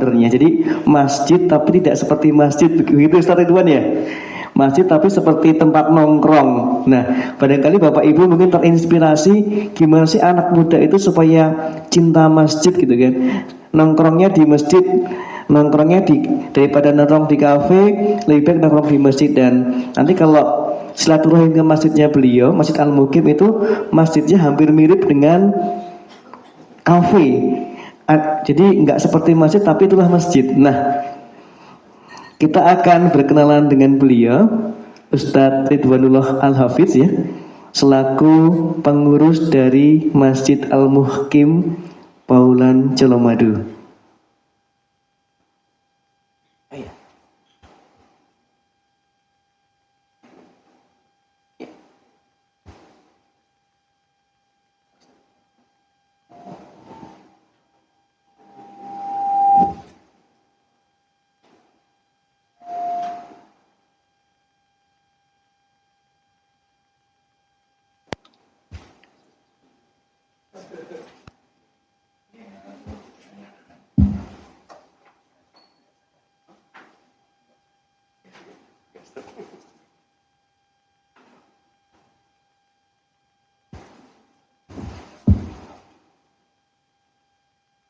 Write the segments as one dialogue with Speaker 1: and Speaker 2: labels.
Speaker 1: foundernya. Jadi masjid tapi tidak seperti masjid, begitu Ustaz Ridwan ya. Masjid tapi seperti tempat nongkrong. Nah, barangkali Bapak Ibu mungkin terinspirasi gimana sih anak muda itu supaya cinta masjid gitu kan. Nongkrongnya di masjid, nongkrongnya daripada nongkrong di kafe, lebih baik nongkrong di masjid. Dan nanti kalau silaturahim ke masjidnya beliau, Masjid Al-Mukim itu masjidnya hampir mirip dengan kafe. Jadi nggak seperti masjid tapi itulah masjid. Nah, kita akan berkenalan dengan beliau, Ustadz Ridwanullah Al-Hafidz ya, selaku pengurus dari Masjid Al-Muhkim Paulan Colomadu.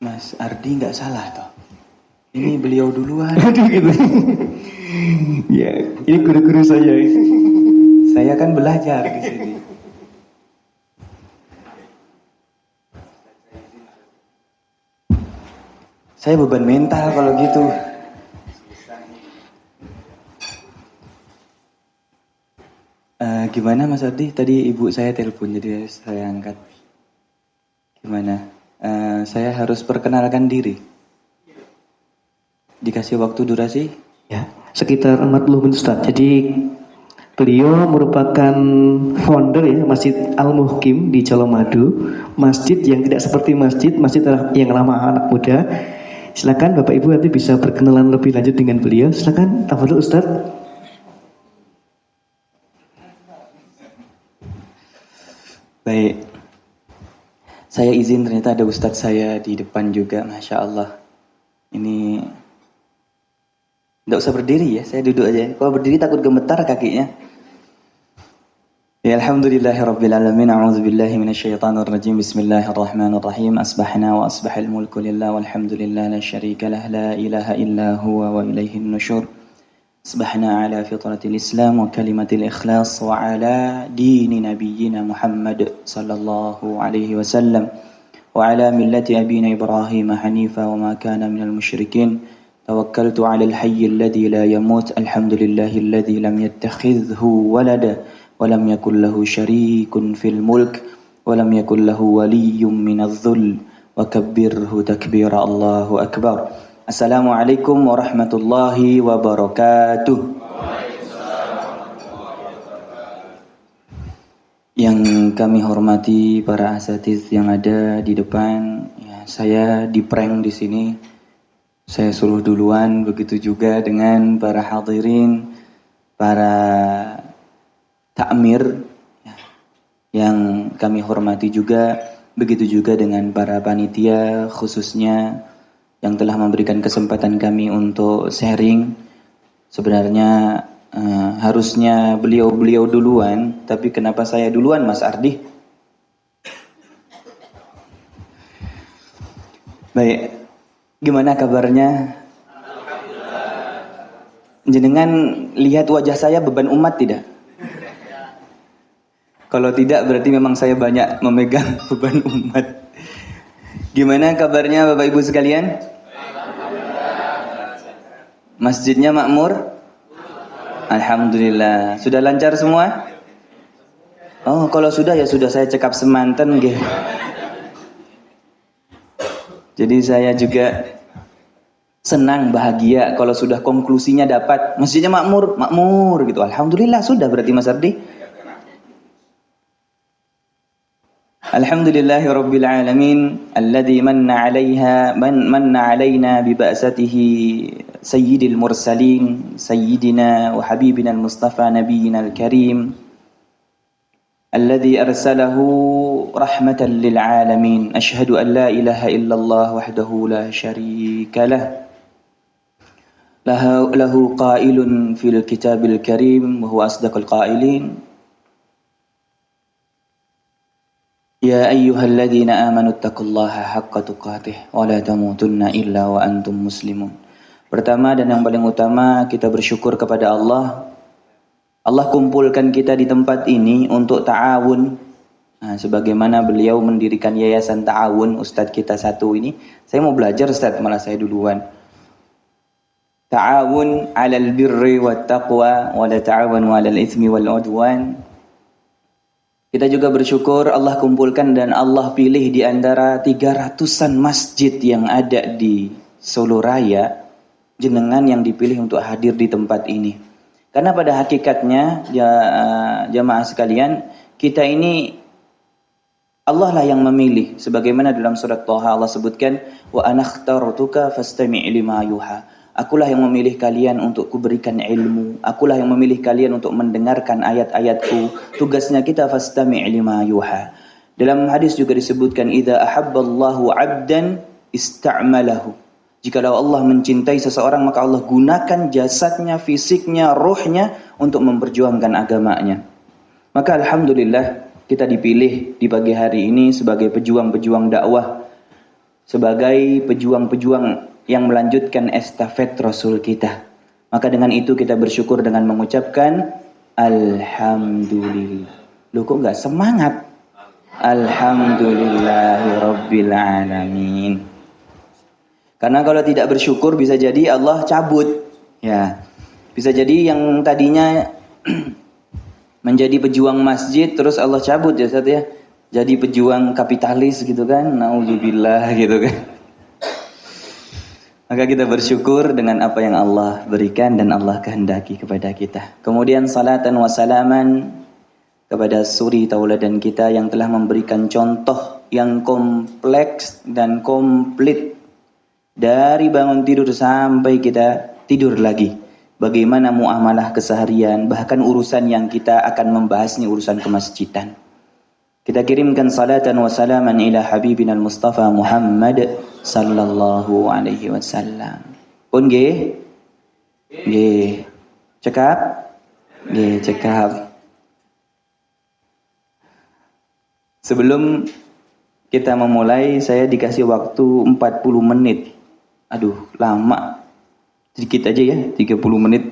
Speaker 2: Mas Ardi nggak salah toh. Ini beliau duluan.
Speaker 1: Gitu. Ya, ini guru-guru saya.
Speaker 2: Saya kan belajar di sini. Saya beban mental kalau gitu. Gimana Mas Ardi? Tadi ibu saya telepon jadi saya angkat. Gimana? Saya harus perkenalkan diri. Dikasih waktu durasi?
Speaker 1: Ya, sekitar 40 menit Ustaz. Jadi beliau merupakan founder ya Masjid Al-Muhkim di Colomadu, masjid yang tidak seperti masjid yang ramah anak muda. Silakan Bapak Ibu nanti bisa berkenalan lebih lanjut dengan beliau. Silakan, tafadhol Ustaz.
Speaker 2: Baik. Saya izin, ternyata ada Ustadz saya di depan juga, Masya Allah. Ini nggak usah berdiri ya, saya duduk aja. Kalau berdiri takut gemetar kakinya. Ya alhamdulillahirabbil alamin, a'udzubillahi minasyaitonir rajim. Bismillahirrahmanirrahim. Asbahna wa asbahal mulku lillah walhamdulillah la syarika lah, la ilaha illa huwa wa ilaihin nusyur. Asbahna ala fitratil Islam wa kalimatil ikhlas wa ala dini nabiyyina Muhammad sallallahu alaihi wasallam wa ala millati abina Ibrahim hanifa wa ma kana minal musyrikin. Tawakkaltu ala al-hayy alladhi la yamut, alhamdulillahi alladhi lam yattakhidhu walada wa lam yakul lahu syarikun fil mulk wa lam yakul lahu waliyyun minadh dhull wa kabbirhu takbira. Allahu akbar. Assalamualaikum warahmatullahi wabarakatuh. Yang kami hormati para asatiz yang ada di depan, ya, saya di prank di sini. Saya suruh duluan, begitu juga dengan para hadirin, para takmir ya, yang kami hormati juga, begitu juga dengan para panitia khususnya yang telah memberikan kesempatan kami untuk sharing. Sebenarnya harusnya beliau duluan, tapi kenapa saya duluan Mas Ardi? Baik, gimana kabarnya? Jenengan lihat wajah saya beban umat tidak? Kalau tidak berarti memang saya banyak memegang beban umat. Gimana kabarnya Bapak Ibu sekalian? Masjidnya makmur? Alhamdulillah. Sudah lancar semua? Oh, kalau sudah ya sudah, saya cekap semanten gitu. Jadi saya juga senang, bahagia kalau sudah konklusinya dapat. Masjidnya makmur, makmur gitu. Alhamdulillah sudah berarti Mas Ardi. Alhamdulillahi rabbil alamin alladzi manna 'alaina bi ba'satihi sayyidil mursalin sayyidina wa habibina al-mustafa nabiyyina al-karim alladzi arsalahu rahmatan lil alamin. Asyhadu an la ilaha illallah wahdahu la syarika lah lahu qailun fil kitabil karim wa huwa asdaqul qailin. Ya ayyuhalladzina amanu taqullaha haqqa tuqatih wa la tamutunna illa wa antum muslimun. Pertama dan yang paling utama, kita bersyukur kepada Allah. Allah kumpulkan kita di tempat ini untuk ta'awun. Nah, sebagaimana beliau mendirikan yayasan ta'awun, Ustadz kita satu ini. Saya mau belajar Ustadz, malah saya duluan. Ta'awun 'alal birri wat taqwa wa la ta'awanu 'alal itsmi wal 'udwan. Kita juga bersyukur Allah kumpulkan dan Allah pilih di antara 300-an masjid yang ada di Solo Raya, jenengan yang dipilih untuk hadir di tempat ini. Karena pada hakikatnya jamaah sekalian, kita ini Allah lah yang memilih. Sebagaimana dalam surat Thaha Allah sebutkan, wa anakhtartuka fastami' lima yuha. Akulah yang memilih kalian untuk kuberikan ilmu. Akulah yang memilih kalian untuk mendengarkan ayat-ayatku. Tugasnya kita fastami' lima yuha. Dalam hadis juga disebutkan, idza ahabballahu 'abdan ista'malahu. Jikalau Allah mencintai seseorang, maka Allah gunakan jasadnya, fisiknya, ruhnya untuk memperjuangkan agamanya. Maka alhamdulillah kita dipilih di pagi hari ini sebagai pejuang-pejuang dakwah, sebagai pejuang-pejuang yang melanjutkan estafet Rasul kita. Maka dengan itu kita bersyukur dengan mengucapkan alhamdulillah. Loh kok enggak semangat? Alhamdulillahirabbil alamin. Karena kalau tidak bersyukur bisa jadi Allah cabut. Ya. Bisa jadi yang tadinya menjadi pejuang masjid terus Allah cabut ya Ustaz ya. Jadi pejuang kapitalis gitu kan. Nauzubillah gitu kan. Maka kita bersyukur dengan apa yang Allah berikan dan Allah kehendaki kepada kita. Kemudian salatan wa salaman kepada suri tauladan kita yang telah memberikan contoh yang kompleks dan komplit dari bangun tidur sampai kita tidur lagi. Bagaimana muamalah keseharian, bahkan urusan yang kita akan membahas ini urusan kemasjidan. Kita kirimkan salatan wa salaman ila habibina al-Mustafa Muhammad sallallahu alaihi wasallam. Pun nggih? Nggih. Cekap? Nggih, cekap. Sebelum kita memulai, saya dikasih waktu 40 menit. Aduh, lama. Sedikit aja ya, 30 menit.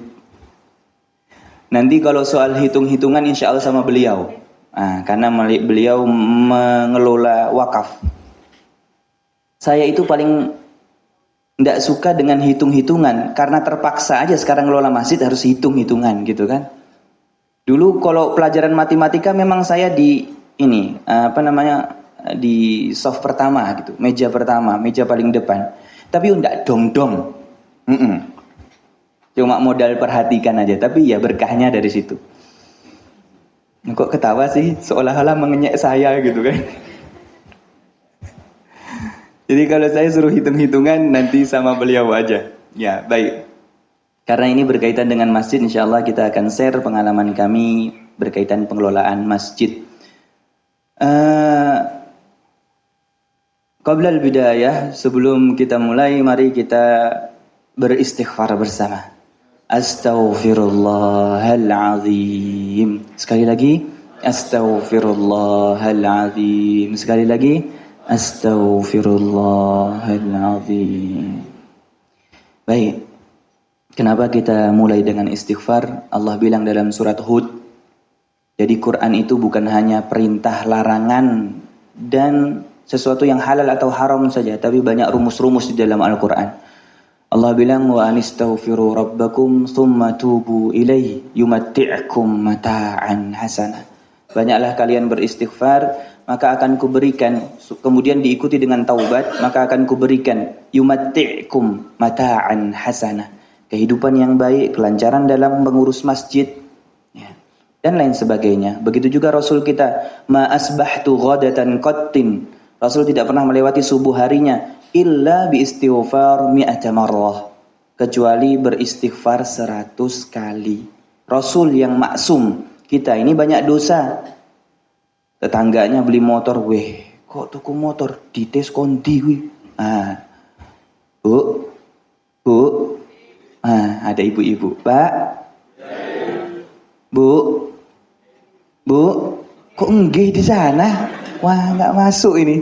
Speaker 2: Nanti kalau soal hitung-hitungan insya Allah sama beliau. Nah, karena beliau mengelola wakaf. Saya itu paling tidak suka dengan hitung-hitungan. Karena terpaksa aja sekarang ngelola masjid harus hitung-hitungan gitu kan. Dulu kalau pelajaran matematika memang saya di ini, di soft pertama gitu. Meja pertama, meja paling depan. Tapi enggak dong-dong. Cuma modal perhatikan aja. Tapi ya berkahnya dari situ. Kok ketawa sih? Seolah-olah mengenyek saya gitu kan. Jadi kalau saya suruh hitung-hitungan nanti sama beliau aja. Ya, baik. Karena ini berkaitan dengan masjid, insya Allah kita akan share pengalaman kami berkaitan pengelolaan masjid. Qabla al-bidayah, sebelum kita mulai, mari kita beristighfar bersama. Astaghfirullahaladzim. Sekali lagi, astaghfirullahaladzim. Sekali lagi, astaghfirullahaladzim. Baik. Kenapa kita mulai dengan istighfar? Allah bilang dalam surat Hud. Jadi Quran itu bukan hanya perintah larangan dan sesuatu yang halal atau haram saja, tapi banyak rumus-rumus di dalam Al-Quran. Allah bilang wa anistaghfiru rabbakum thumma tubu ilaihi yumatti'kum mata'an hasanah. Banyaklah kalian beristighfar, maka akan kuberikan, kemudian diikuti dengan taubat, maka akan kuberikan yumatti'kum mata'an hasanah. Kehidupan yang baik, kelancaran dalam mengurus masjid, ya, dan lain sebagainya. Begitu juga Rasul kita, ma asbahtu ghadatan qattin. Rasul tidak pernah melewati subuh harinya illa bi istighfar mi'ata marrah, kecuali beristighfar 100 kali. Rasul yang maksum, kita ini banyak dosa. Tetangganya beli motor, weh, kok tuku motor dites kondi weh. Bu. ada ibu-ibu. Pak, Bu, Bu, kok enggih di sana? Wah, nggak masuk ini.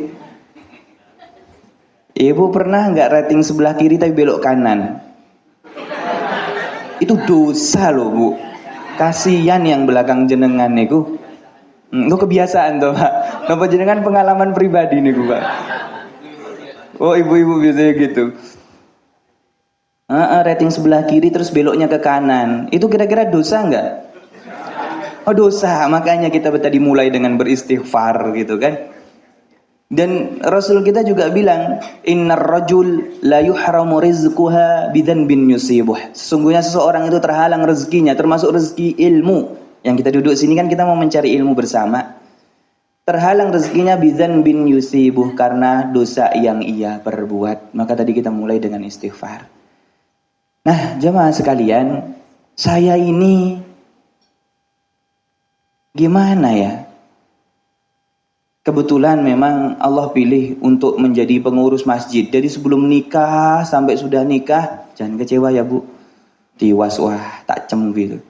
Speaker 2: Ibu pernah nggak rating sebelah kiri tapi belok kanan? Itu dosa loh, Bu. Kasihan yang belakang jenengan niku. Itu kebiasaan tuh, Pak. Napa jenengan pengalaman pribadi niku, Pak? Oh, ibu-ibu biasanya gitu. Rating sebelah kiri terus beloknya ke kanan. Itu kira-kira dosa nggak? Oh, dosa. Makanya kita tadi mulai dengan beristighfar gitu kan. Dan Rasul kita juga bilang, innar rajul la yuhramu rizquha bidzanbin yusibuh. Sesungguhnya seseorang itu terhalang rezekinya, termasuk rezeki ilmu. Yang kita duduk sini kan kita mau mencari ilmu bersama. Terhalang rezekinya bidzanbin yusibuh karena dosa yang ia perbuat. Maka tadi kita mulai dengan istighfar. Nah, jemaah sekalian, saya ini gimana ya? Kebetulan memang Allah pilih untuk menjadi pengurus masjid. Jadi sebelum nikah sampai sudah nikah, jangan kecewa ya Bu. Tiwas, wah tak cem gitu.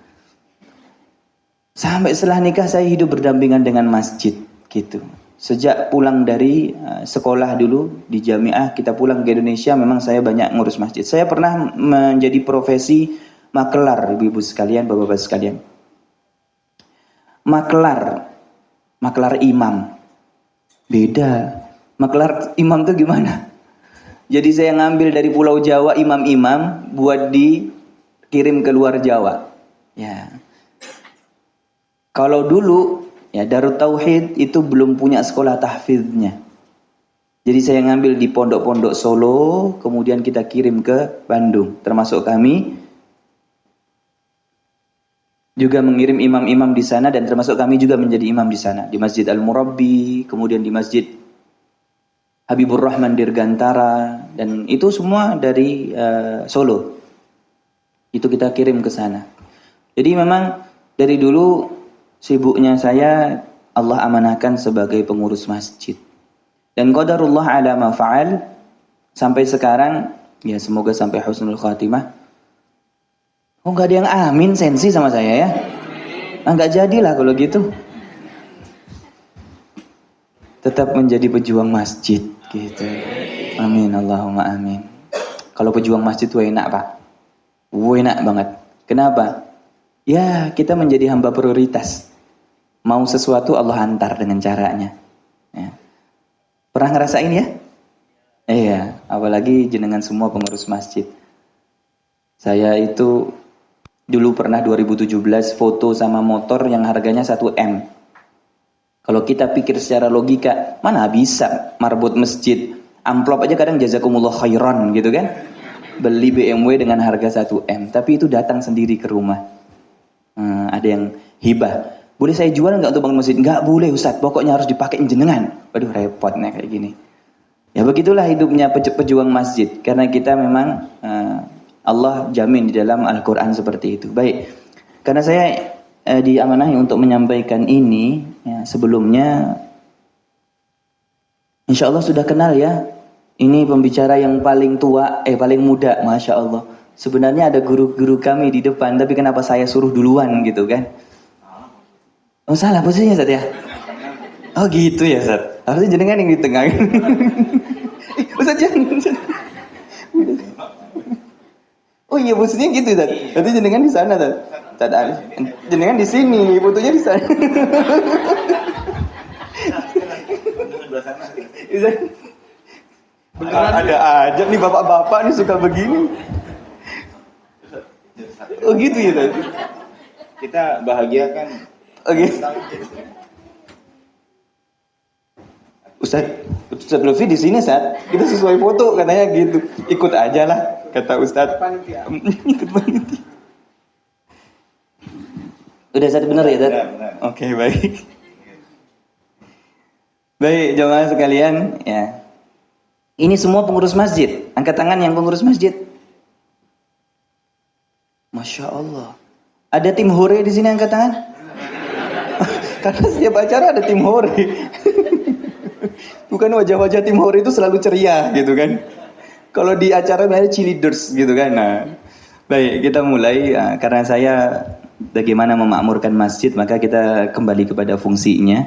Speaker 2: Sampai setelah nikah saya hidup berdampingan dengan masjid gitu. Sejak pulang dari sekolah dulu di jamiah, kita pulang ke Indonesia, memang saya banyak ngurus masjid. Saya pernah menjadi profesi makelar, ibu-ibu sekalian, bapak-bapak sekalian. Makelar imam. Beda. Makelar imam itu gimana? Jadi saya ngambil dari Pulau Jawa imam-imam buat dikirim ke luar Jawa. Ya. Kalau dulu ya Darut Tauhid itu belum punya sekolah tahfidznya. Jadi saya ngambil di pondok-pondok Solo, kemudian kita kirim ke Bandung. Termasuk kami juga mengirim imam-imam di sana, dan termasuk kami juga menjadi imam di sana, di Masjid Al-Murabbi, kemudian di Masjid Habibur Rahman Dirgantara, dan itu semua dari Solo. Itu kita kirim ke sana. Jadi memang dari dulu sibuknya saya Allah amanahkan sebagai pengurus masjid. Dan qadarullah ala ma fa'al, sampai sekarang ya semoga sampai husnul khatimah. Oh, nggak ada yang amin sensi sama saya ya? Nggak jadilah kalau gitu. Tetap menjadi pejuang masjid gitu. Amin, Allahumma amin. Kalau pejuang masjid itu enak Pak. Enak banget. Kenapa? Ya kita menjadi hamba prioritas. Mau sesuatu Allah hantar dengan caranya. Ya. Pernah ngerasain ya? Iya, apalagi jenengan semua pengurus masjid. Saya itu dulu pernah 2017 foto sama motor yang harganya 1M. Kalau kita pikir secara logika, mana bisa marbot masjid. Amplop aja kadang jazakumullah khairan gitu kan. Beli BMW dengan harga 1M. Tapi itu datang sendiri ke rumah. Ada yang hibah. Boleh saya jual nggak untuk bangun masjid? Nggak boleh Ustaz, pokoknya harus dipakai jenengan. Waduh repotnya kayak gini. Ya begitulah hidupnya pejuang masjid. Karena kita memang Allah jamin di dalam Al-Quran seperti itu. Baik, karena saya diamanahi untuk menyampaikan ini ya, sebelumnya insya Allah sudah kenal ya. Ini pembicara yang paling tua, paling muda, Masya Allah. Sebenarnya ada guru-guru kami di depan, tapi kenapa saya suruh duluan gitu kan? Oh salah posisinya Ustaz ya? Oh gitu ya Ustaz. Harusnya jenengan yang di tengah. Ustaz jangan. Oh iya posisinya gitu Ustaz. Berarti jenengan di sana Ustaz. Jenengan di sini, fotonya di sana. Ada aja nih bapak-bapak nih suka begini. Oh gitu ya Ustaz.
Speaker 3: Kita bahagia kan.
Speaker 2: Oke. Ustaz Lutfi di sini Ustaz. Kita sesuai foto katanya gitu. Ikut aja lah kata Ustaz. Ikut panitia. Udah Ustaz benar ya Ustaz?
Speaker 3: Benar.
Speaker 2: Oke, baik. Baik jemaah sekalian ya. Ini semua pengurus masjid. Angkat tangan yang pengurus masjid. Masya Allah. Ada tim hore di sini, angkat tangan. Karena setiap acara ada tim hore. Bukan wajah-wajah tim hore itu selalu ceria gitu kan. Kalau di acara ada cheerleaders gitu kan. Nah, Baik, kita mulai. Karena saya bagaimana memakmurkan masjid, maka kita kembali kepada fungsinya.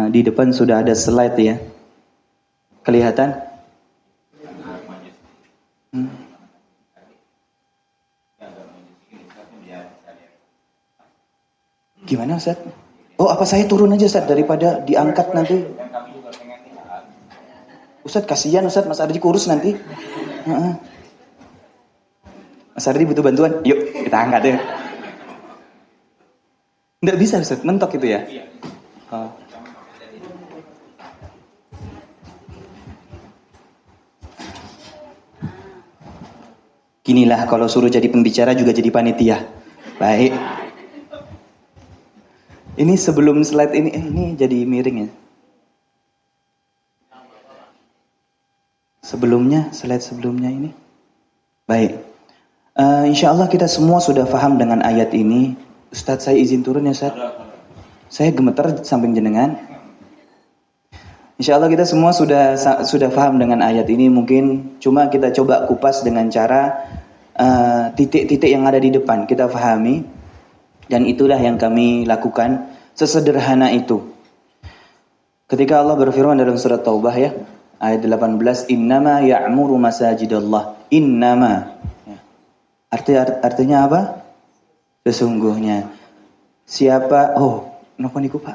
Speaker 2: Di depan sudah ada slide ya. Kelihatan? Gimana Ustaz? Oh, apa saya turun aja Ustaz daripada diangkat nanti? Ustaz kasihan Ustaz, Mas Ardi kurus nanti. Mas Ardi butuh bantuan? Yuk, kita angkat ya. Nggak bisa Ustaz, mentok itu ya? Oh. Ginilah kalau suruh jadi pembicara juga jadi panitia. Baik. Ini sebelum slide ini jadi miring ya. Slide sebelumnya ini. Baik. Insya Allah kita semua sudah paham dengan ayat ini. Ustadz saya izin turun ya Ustadz. Saya gemeter samping jenengan. Insya Allah kita semua sudah paham dengan ayat ini. Mungkin cuma kita coba kupas dengan cara titik-titik yang ada di depan. Kita pahami. Dan itulah yang kami lakukan, sesederhana itu. Ketika Allah berfirman dalam surat Taubah ya, ayat 18, innama ya'muru masajidallah. Innama. Artinya apa? Sesungguhnya. Siapa? Oh, kenapa niku Pak?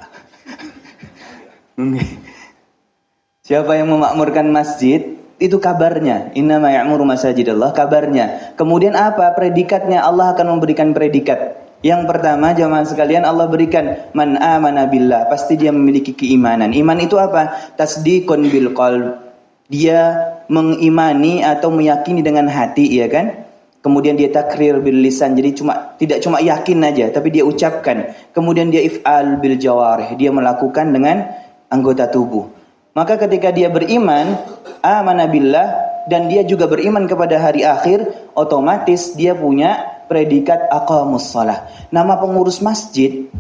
Speaker 2: Siapa yang memakmurkan masjid, itu kabarnya. Innama ya'muru masajidallah, kabarnya. Kemudian apa? Predikatnya. Allah akan memberikan predikat. Yang pertama, jamaah sekalian, Allah berikan man amana billah, pasti dia memiliki keimanan. Iman itu apa? Tasdiqun bil qalb. Dia mengimani atau meyakini dengan hati, ya kan? Kemudian dia takrir bil lisan, jadi tidak cuma yakin aja, tapi dia ucapkan. Kemudian dia if'al bil jawarih, dia melakukan dengan anggota tubuh. Maka ketika dia beriman, amana billah, dan dia juga beriman kepada hari akhir, otomatis dia punya predikat aqamus shalah. Nama pengurus masjid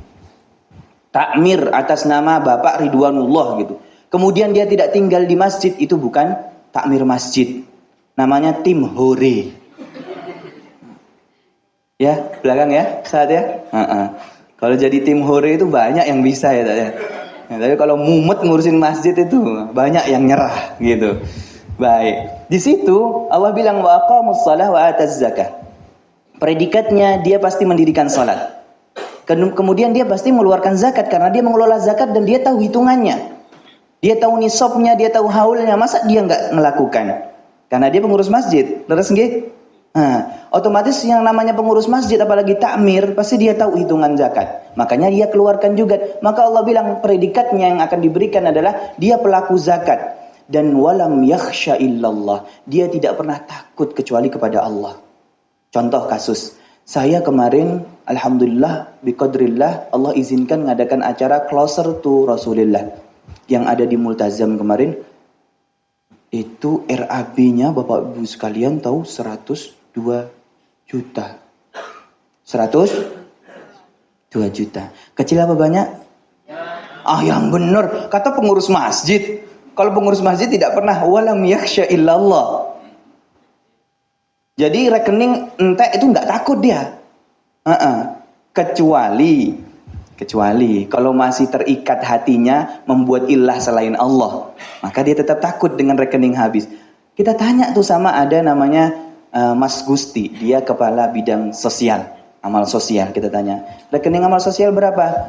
Speaker 2: takmir atas nama Bapak Ridwanullah gitu. Kemudian dia tidak tinggal di masjid, itu bukan takmir masjid. Namanya tim hore. Ya, belakang ya, saat ya. Kalau jadi tim hore itu banyak yang bisa ya, ya. Tapi kalau mumet ngurusin masjid itu banyak yang nyerah gitu. Baik. Di situ Allah bilang wa aqamus shalah wa ataz zakah. Predikatnya dia pasti mendirikan salat. Kemudian dia pasti mengeluarkan zakat karena dia mengelola zakat dan dia tahu hitungannya. Dia tahu nisabnya, dia tahu haulnya. Masa dia nggak melakukan? Karena dia pengurus masjid. Terus nggih? Otomatis yang namanya pengurus masjid apalagi takmir pasti dia tahu hitungan zakat. Makanya dia keluarkan juga. Maka Allah bilang predikatnya yang akan diberikan adalah dia pelaku zakat dan walam yakhsha illallah. Dia tidak pernah takut kecuali kepada Allah. Contoh kasus, saya kemarin alhamdulillah biqadrillah Allah izinkan mengadakan acara Closer to Rasulillah yang ada di Multazam kemarin. Itu RAB-nya Bapak Ibu sekalian tahu 102 juta. 102 juta. Kecil apa banyak? Yang benar, kata pengurus masjid. Kalau pengurus masjid tidak pernah walam yakhsha illallah. Jadi rekening entek itu nggak takut dia. Kecuali kalau masih terikat hatinya membuat ilah selain Allah, maka dia tetap takut dengan rekening habis. Kita tanya tuh sama ada namanya Mas Gusti, dia kepala bidang sosial, amal sosial. Kita tanya, rekening amal sosial berapa?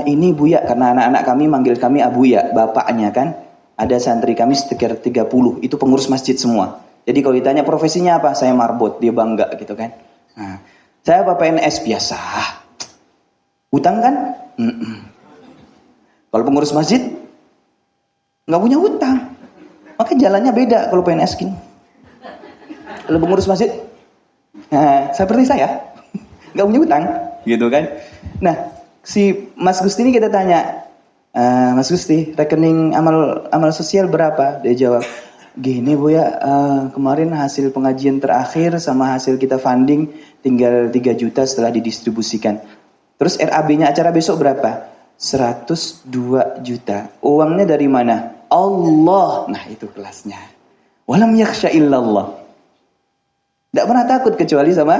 Speaker 2: Ini Buya, karena anak-anak kami manggil kami Abuya, bapaknya kan. Ada santri kami sekitar 30, itu pengurus masjid semua. Jadi kalau ditanya profesinya apa, saya marbot, dia bangga gitu kan. Saya apa PNS biasa. Utang kan? Kalau pengurus masjid nggak punya utang, maka jalannya beda kalau PNS gini. Kalau pengurus masjid, seperti saya, nggak punya utang, gitu kan? Nah, si Mas Gusti ini kita tanya, Mas Gusti, rekening amal sosial berapa? Dia jawab, gini Bu ya, kemarin hasil pengajian terakhir sama hasil kita funding tinggal 3 juta setelah didistribusikan. Terus RAB-nya acara besok berapa? 102 juta. Uangnya dari mana? Allah. Nah itu kelasnya. Walam yakhsha illallah. Tidak pernah takut kecuali sama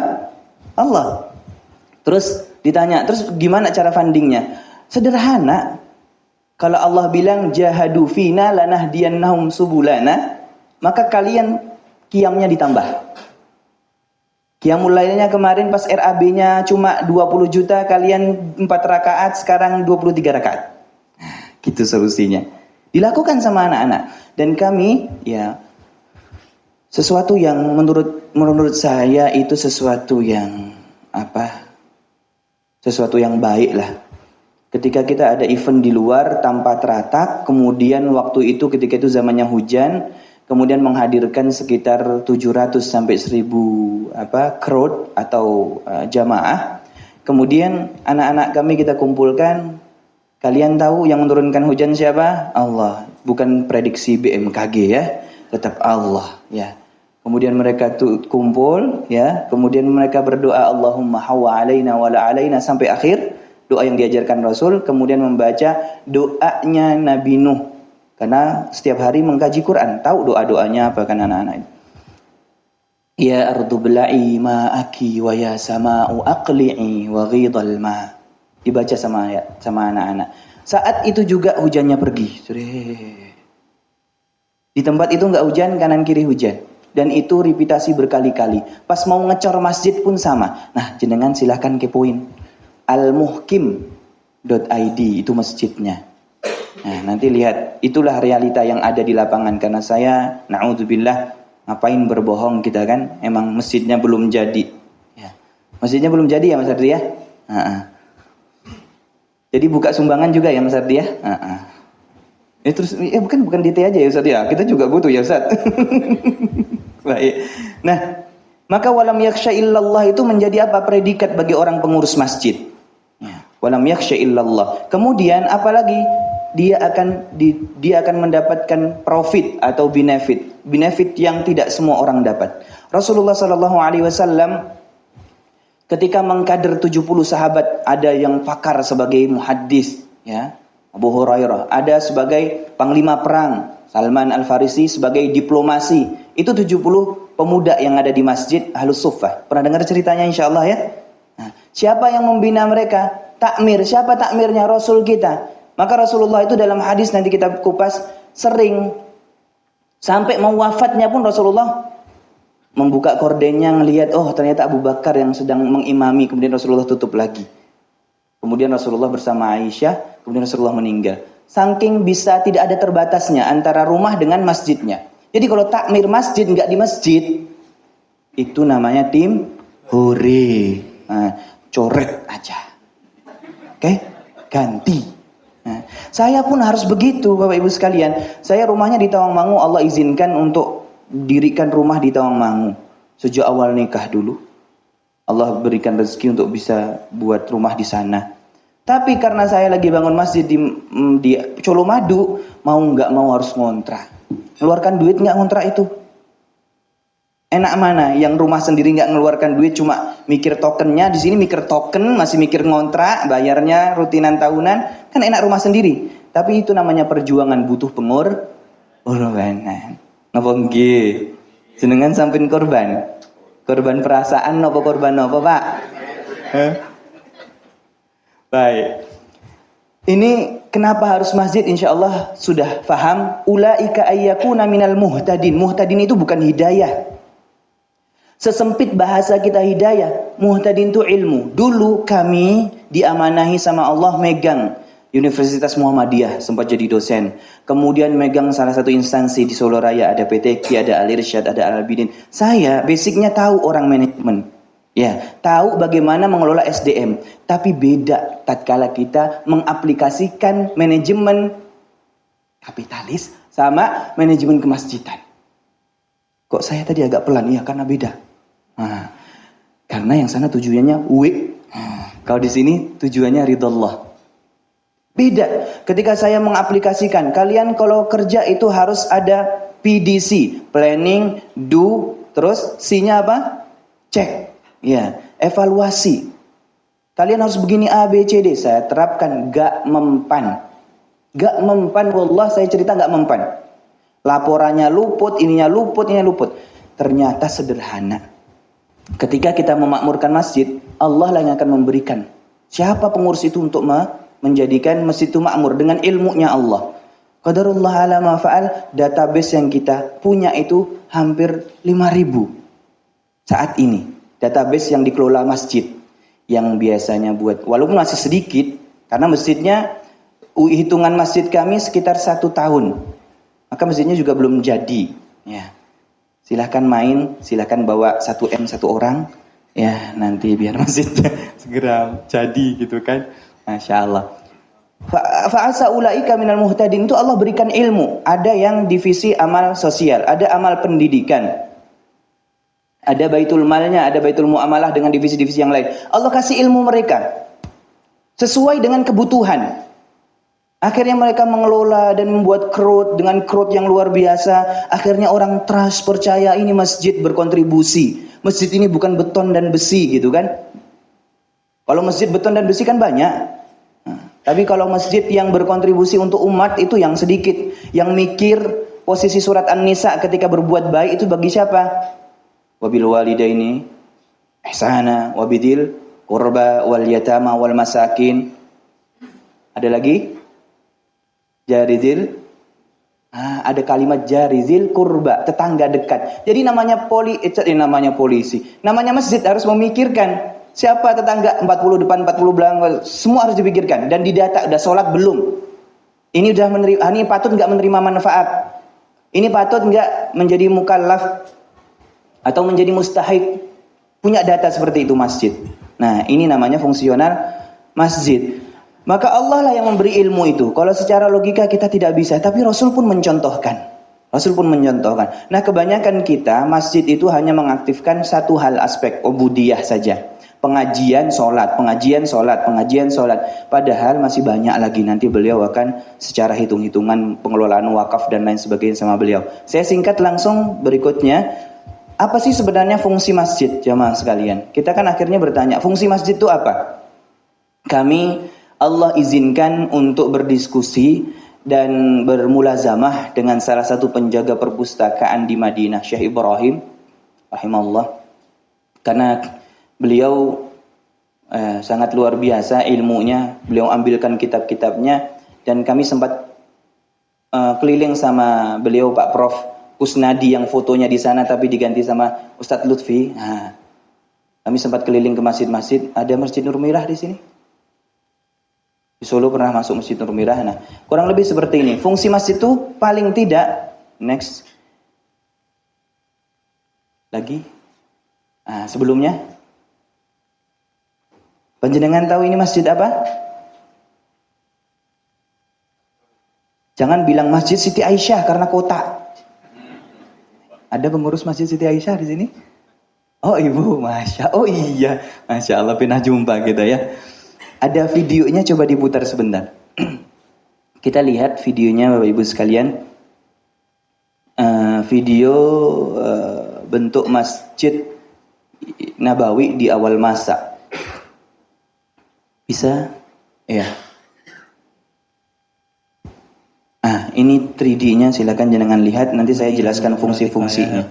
Speaker 2: Allah. Terus ditanya, terus gimana cara fundingnya? Sederhana. Kalau Allah bilang jahadu fina lanahdiyannahum subulana, maka kalian qiyamnya ditambah. Qiyamul lailnya kemarin pas RAB-nya cuma 20 juta, kalian 4 rakaat, sekarang 23 rakaat. Gitu solusinya. Dilakukan sama anak-anak. Dan kami ya sesuatu yang menurut saya itu sesuatu yang sesuatu yang baik lah. Ketika kita ada event di luar tanpa teratak, kemudian waktu itu ketika itu zamannya hujan, kemudian menghadirkan sekitar 700 sampai 1000 crowd atau jamaah. Kemudian anak-anak kami kita kumpulkan. Kalian tahu yang menurunkan hujan siapa? Allah. Bukan prediksi BMKG ya, tetap Allah ya. Kemudian mereka tuh kumpul ya, kemudian mereka berdoa Allahumma hawa alaina wala alaina sampai akhir doa yang diajarkan Rasul, kemudian membaca doanya Nabi Nuh. Karena setiap hari mengkaji Quran, tahu doa-doanya apa kan anak-anak. Ya ardu bla'i ma'aki wa ya sama'u aqli'i wa ghidal ma. Dibaca sama anak-anak. Saat itu juga hujannya pergi. Di tempat itu enggak hujan, kanan kiri hujan. Dan itu repitasi berkali-kali. Pas mau ngecor masjid pun sama. Nah, jenengan silahkan kepoin. Almuhkim.id itu masjidnya. Nah, nanti lihat, itulah realita yang ada di lapangan. Karena saya, na'udzubillah, ngapain berbohong kita kan? Emang masjidnya belum jadi. Ya. Masjidnya belum jadi ya Mas Ardi ya? Jadi buka sumbangan juga ya Mas Ardi ya? Terus, bukan DT aja ya Ustaz ya? Kita juga butuh ya Ustaz. Baik. Nah, maka walam yakhsha illallah itu menjadi apa? Predikat bagi orang pengurus masjid. Walam yakhsha illallah. Kemudian apalagi dia akan mendapatkan profit atau benefit yang tidak semua orang dapat. Rasulullah sallallahu alaihi wasallam ketika mengkader 70 sahabat, ada yang pakar sebagai muhaddis ya, Abu Hurairah, ada sebagai panglima perang, Salman Al-Farisi sebagai diplomasi. Itu 70 pemuda yang ada di masjid Ahlus Suffah. Pernah dengar ceritanya insyaallah ya? Nah, siapa yang membina mereka? Takmir. Siapa takmirnya? Rasul kita. Maka Rasulullah itu dalam hadis nanti kita kupas, sering sampai mau wafatnya pun Rasulullah membuka kordennya, ngelihat oh ternyata Abu Bakar yang sedang mengimami, kemudian Rasulullah tutup lagi. Kemudian Rasulullah bersama Aisyah, kemudian Rasulullah meninggal. Saking bisa tidak ada terbatasnya antara rumah dengan masjidnya. Jadi kalau takmir masjid nggak di masjid, itu namanya tim hore. Nah, coret aja. Oke, ganti. Nah, saya pun harus begitu Bapak Ibu sekalian. Saya rumahnya di Tawangmangu, Allah izinkan untuk dirikan rumah di Tawangmangu. Sejak awal nikah dulu, Allah berikan rezeki untuk bisa buat rumah di sana. Tapi karena saya lagi bangun masjid di Colomadu, mau nggak mau harus ngontrak. Keluarkan duit nggak ngontrak itu? Enak mana? Yang rumah sendiri nggak ngeluarkan duit, cuma mikir tokennya. Di sini mikir token, masih mikir ngontrak, bayarnya rutinan tahunan. Kan enak rumah sendiri. Tapi itu namanya perjuangan, butuh pengorbanan. Napa nggih? Jenengan sampun korban. Korban perasaan napa korban napa, Pak? Baik. Ini kenapa harus masjid? Insyaallah sudah paham. Ulaika ayyakuna minal muhtadin. Muhtadin itu bukan hidayah. Sesempit bahasa kita hidayah, muhtadin itu ilmu. Dulu kami diamanahi sama Allah megang Universitas Muhammadiyah, sempat jadi dosen. Kemudian megang salah satu instansi di Solo Raya, ada PTQ, ada Al-Irsyad, ada Al-Bidin. Saya basicnya tahu orang manajemen. Ya, tahu bagaimana mengelola SDM. Tapi beda tatkala kita mengaplikasikan manajemen kapitalis sama manajemen kemasjidan. Kok saya tadi agak pelan? Iya, karena beda. Nah, karena yang sana tujuannya kalau di sini tujuannya ridallah. Beda. Ketika saya mengaplikasikan, kalian kalau kerja itu harus ada PDC, planning, do, terus C-nya apa? Cek. Ya, evaluasi. Kalian harus begini A, B, C, D. Saya terapkan, gak mempan. Gak mempan, wallah saya cerita gak mempan. Laporannya luput, ininya luput, ininya luput. Ternyata sederhana. Ketika kita memakmurkan masjid, Allah lah yang akan memberikan. Siapa pengurus itu untuk menjadikan masjid itu makmur dengan ilmunya Allah. Qadarullah ala ma fa'al, database yang kita punya itu hampir 5.000 saat ini. Database yang dikelola masjid, yang biasanya buat, walaupun masih sedikit, karena masjidnya, hitungan masjid kami sekitar 1 tahun. Maka masjidnya juga belum jadi. Ya. Silahkan main, silahkan bawa 1M 1 orang. Ya, nanti biar masjidnya segera jadi gitu kan. Masya Allah. Fa'asa ulaika minal muhtadin, itu Allah berikan ilmu. Ada yang divisi amal sosial, ada amal pendidikan, ada baitul malnya, ada baitul muamalah dengan divisi-divisi yang lain. Allah kasih ilmu mereka sesuai dengan kebutuhan. Akhirnya mereka mengelola dan membuat crowd dengan crowd yang luar biasa. Akhirnya orang trust, percaya ini masjid berkontribusi. Masjid ini bukan beton dan besi gitu kan. Kalau masjid beton dan besi kan banyak. Tapi kalau masjid yang berkontribusi untuk umat itu yang sedikit. Yang mikir posisi surat An-Nisa ketika berbuat baik itu bagi siapa? Wabil walidaini ihsana wabidil qurba wal yatama wal masakin. Ada lagi? Jarizil, ada kalimat jarizil kurba, tetangga dekat. Jadi namanya polisi, namanya masjid harus memikirkan siapa tetangga 40 depan 40 belakang, semua harus dipikirkan dan didata. Udah sholat belum? Ini udah menerima, ini patut nggak menerima manfaat? Ini patut nggak menjadi mukallaf atau menjadi mustahik? Punya data seperti itu masjid. Nah, ini namanya fungsional masjid. Maka Allah lah yang memberi ilmu itu. Kalau secara logika kita tidak bisa, tapi Rasul pun mencontohkan. Nah, kebanyakan kita masjid itu hanya mengaktifkan satu hal aspek ubudiyah saja. Pengajian sholat. Padahal masih banyak lagi, nanti beliau akan secara hitung-hitungan pengelolaan wakaf dan lain sebagainya sama beliau. Saya singkat langsung berikutnya. Apa sih sebenarnya fungsi masjid, jamaah sekalian? Kita kan akhirnya bertanya, fungsi masjid itu apa? Allah izinkan untuk berdiskusi dan bermulazamah dengan salah satu penjaga perpustakaan di Madinah, Syekh Ibrahim rahimahullah. Karena beliau sangat luar biasa ilmunya, beliau ambilkan kitab-kitabnya dan kami sempat keliling sama beliau, Pak Prof Kusnadi yang fotonya di sana tapi diganti sama Ustadz Lutfi. Nah, kami sempat keliling ke masjid-masjid. Ada Masjid Nur Mirah di sini. Di Solo pernah masuk Masjid Nur Mirah. Nah, kurang lebih seperti ini. Fungsi masjid itu paling tidak, next. Lagi. Nah, sebelumnya. Panjenengan tahu ini masjid apa? Jangan bilang Masjid Siti Aisyah karena kota. Ada pengurus Masjid Siti Aisyah di sini? Oh, Ibu, oh iya. Masya Allah, pernah jumpa kita ya. Ada videonya, coba diputar sebentar. Kita lihat videonya Bapak Ibu sekalian. Video bentuk Masjid Nabawi di awal masa. Bisa? Ya. Ini 3D-nya, silakan jangan lihat. Nanti saya jelaskan fungsi-fungsinya.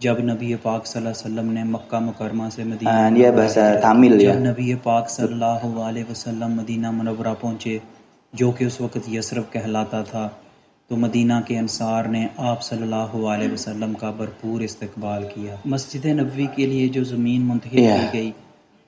Speaker 4: जब नबी पाक सल्लल्लाहु अलैहि वसल्लम ने मक्का मुकरमा से Medina
Speaker 2: dia bahasa Tamil ya.
Speaker 4: जब नबी पाक सल्लल्लाहु अलैहि वसल्लम मदीना मुनव्वरा पहुंचे जो कि उस वक्त यसरब कहलाता था तो मदीना के अंसार ने आप सल्लल्लाहु अलैहि वसल्लम का भरपूर इस्तकबाल किया। मस्जिद नबवी के लिए जो ज़मीन मुंतखब की गई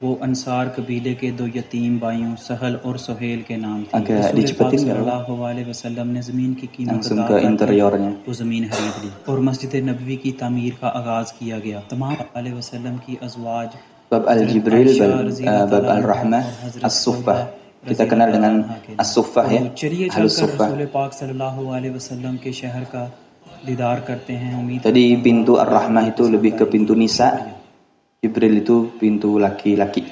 Speaker 4: वो अंसार कबीले के 2 यतीम भाइयों सहल और सुहेल के नाम थी। रसूल पाक सल्लल्लाहु अलैहि वसल्लम ने ज़मीन की कीमत अदा करके वो ज़मीन खरीद ली और मस्जिद नबवी की तामीर का आगाज़ किया गया। तमाम अलैहि वसल्लम की अज़वाज
Speaker 2: Bab Al-Jibril, Bab Al-Rahmah, As-Suffah. Kita kenal dengan As-Suffah ya.
Speaker 4: चलिए चलकर रसूल पाक सल्लल्लाहु अलैहि वसल्लम के शहर का दीदार करते हैं। उम्मीद
Speaker 2: Tadi pintu Ar-Rahmah itu lebih ke pintu nisa. Jibril itu pintu laki-laki.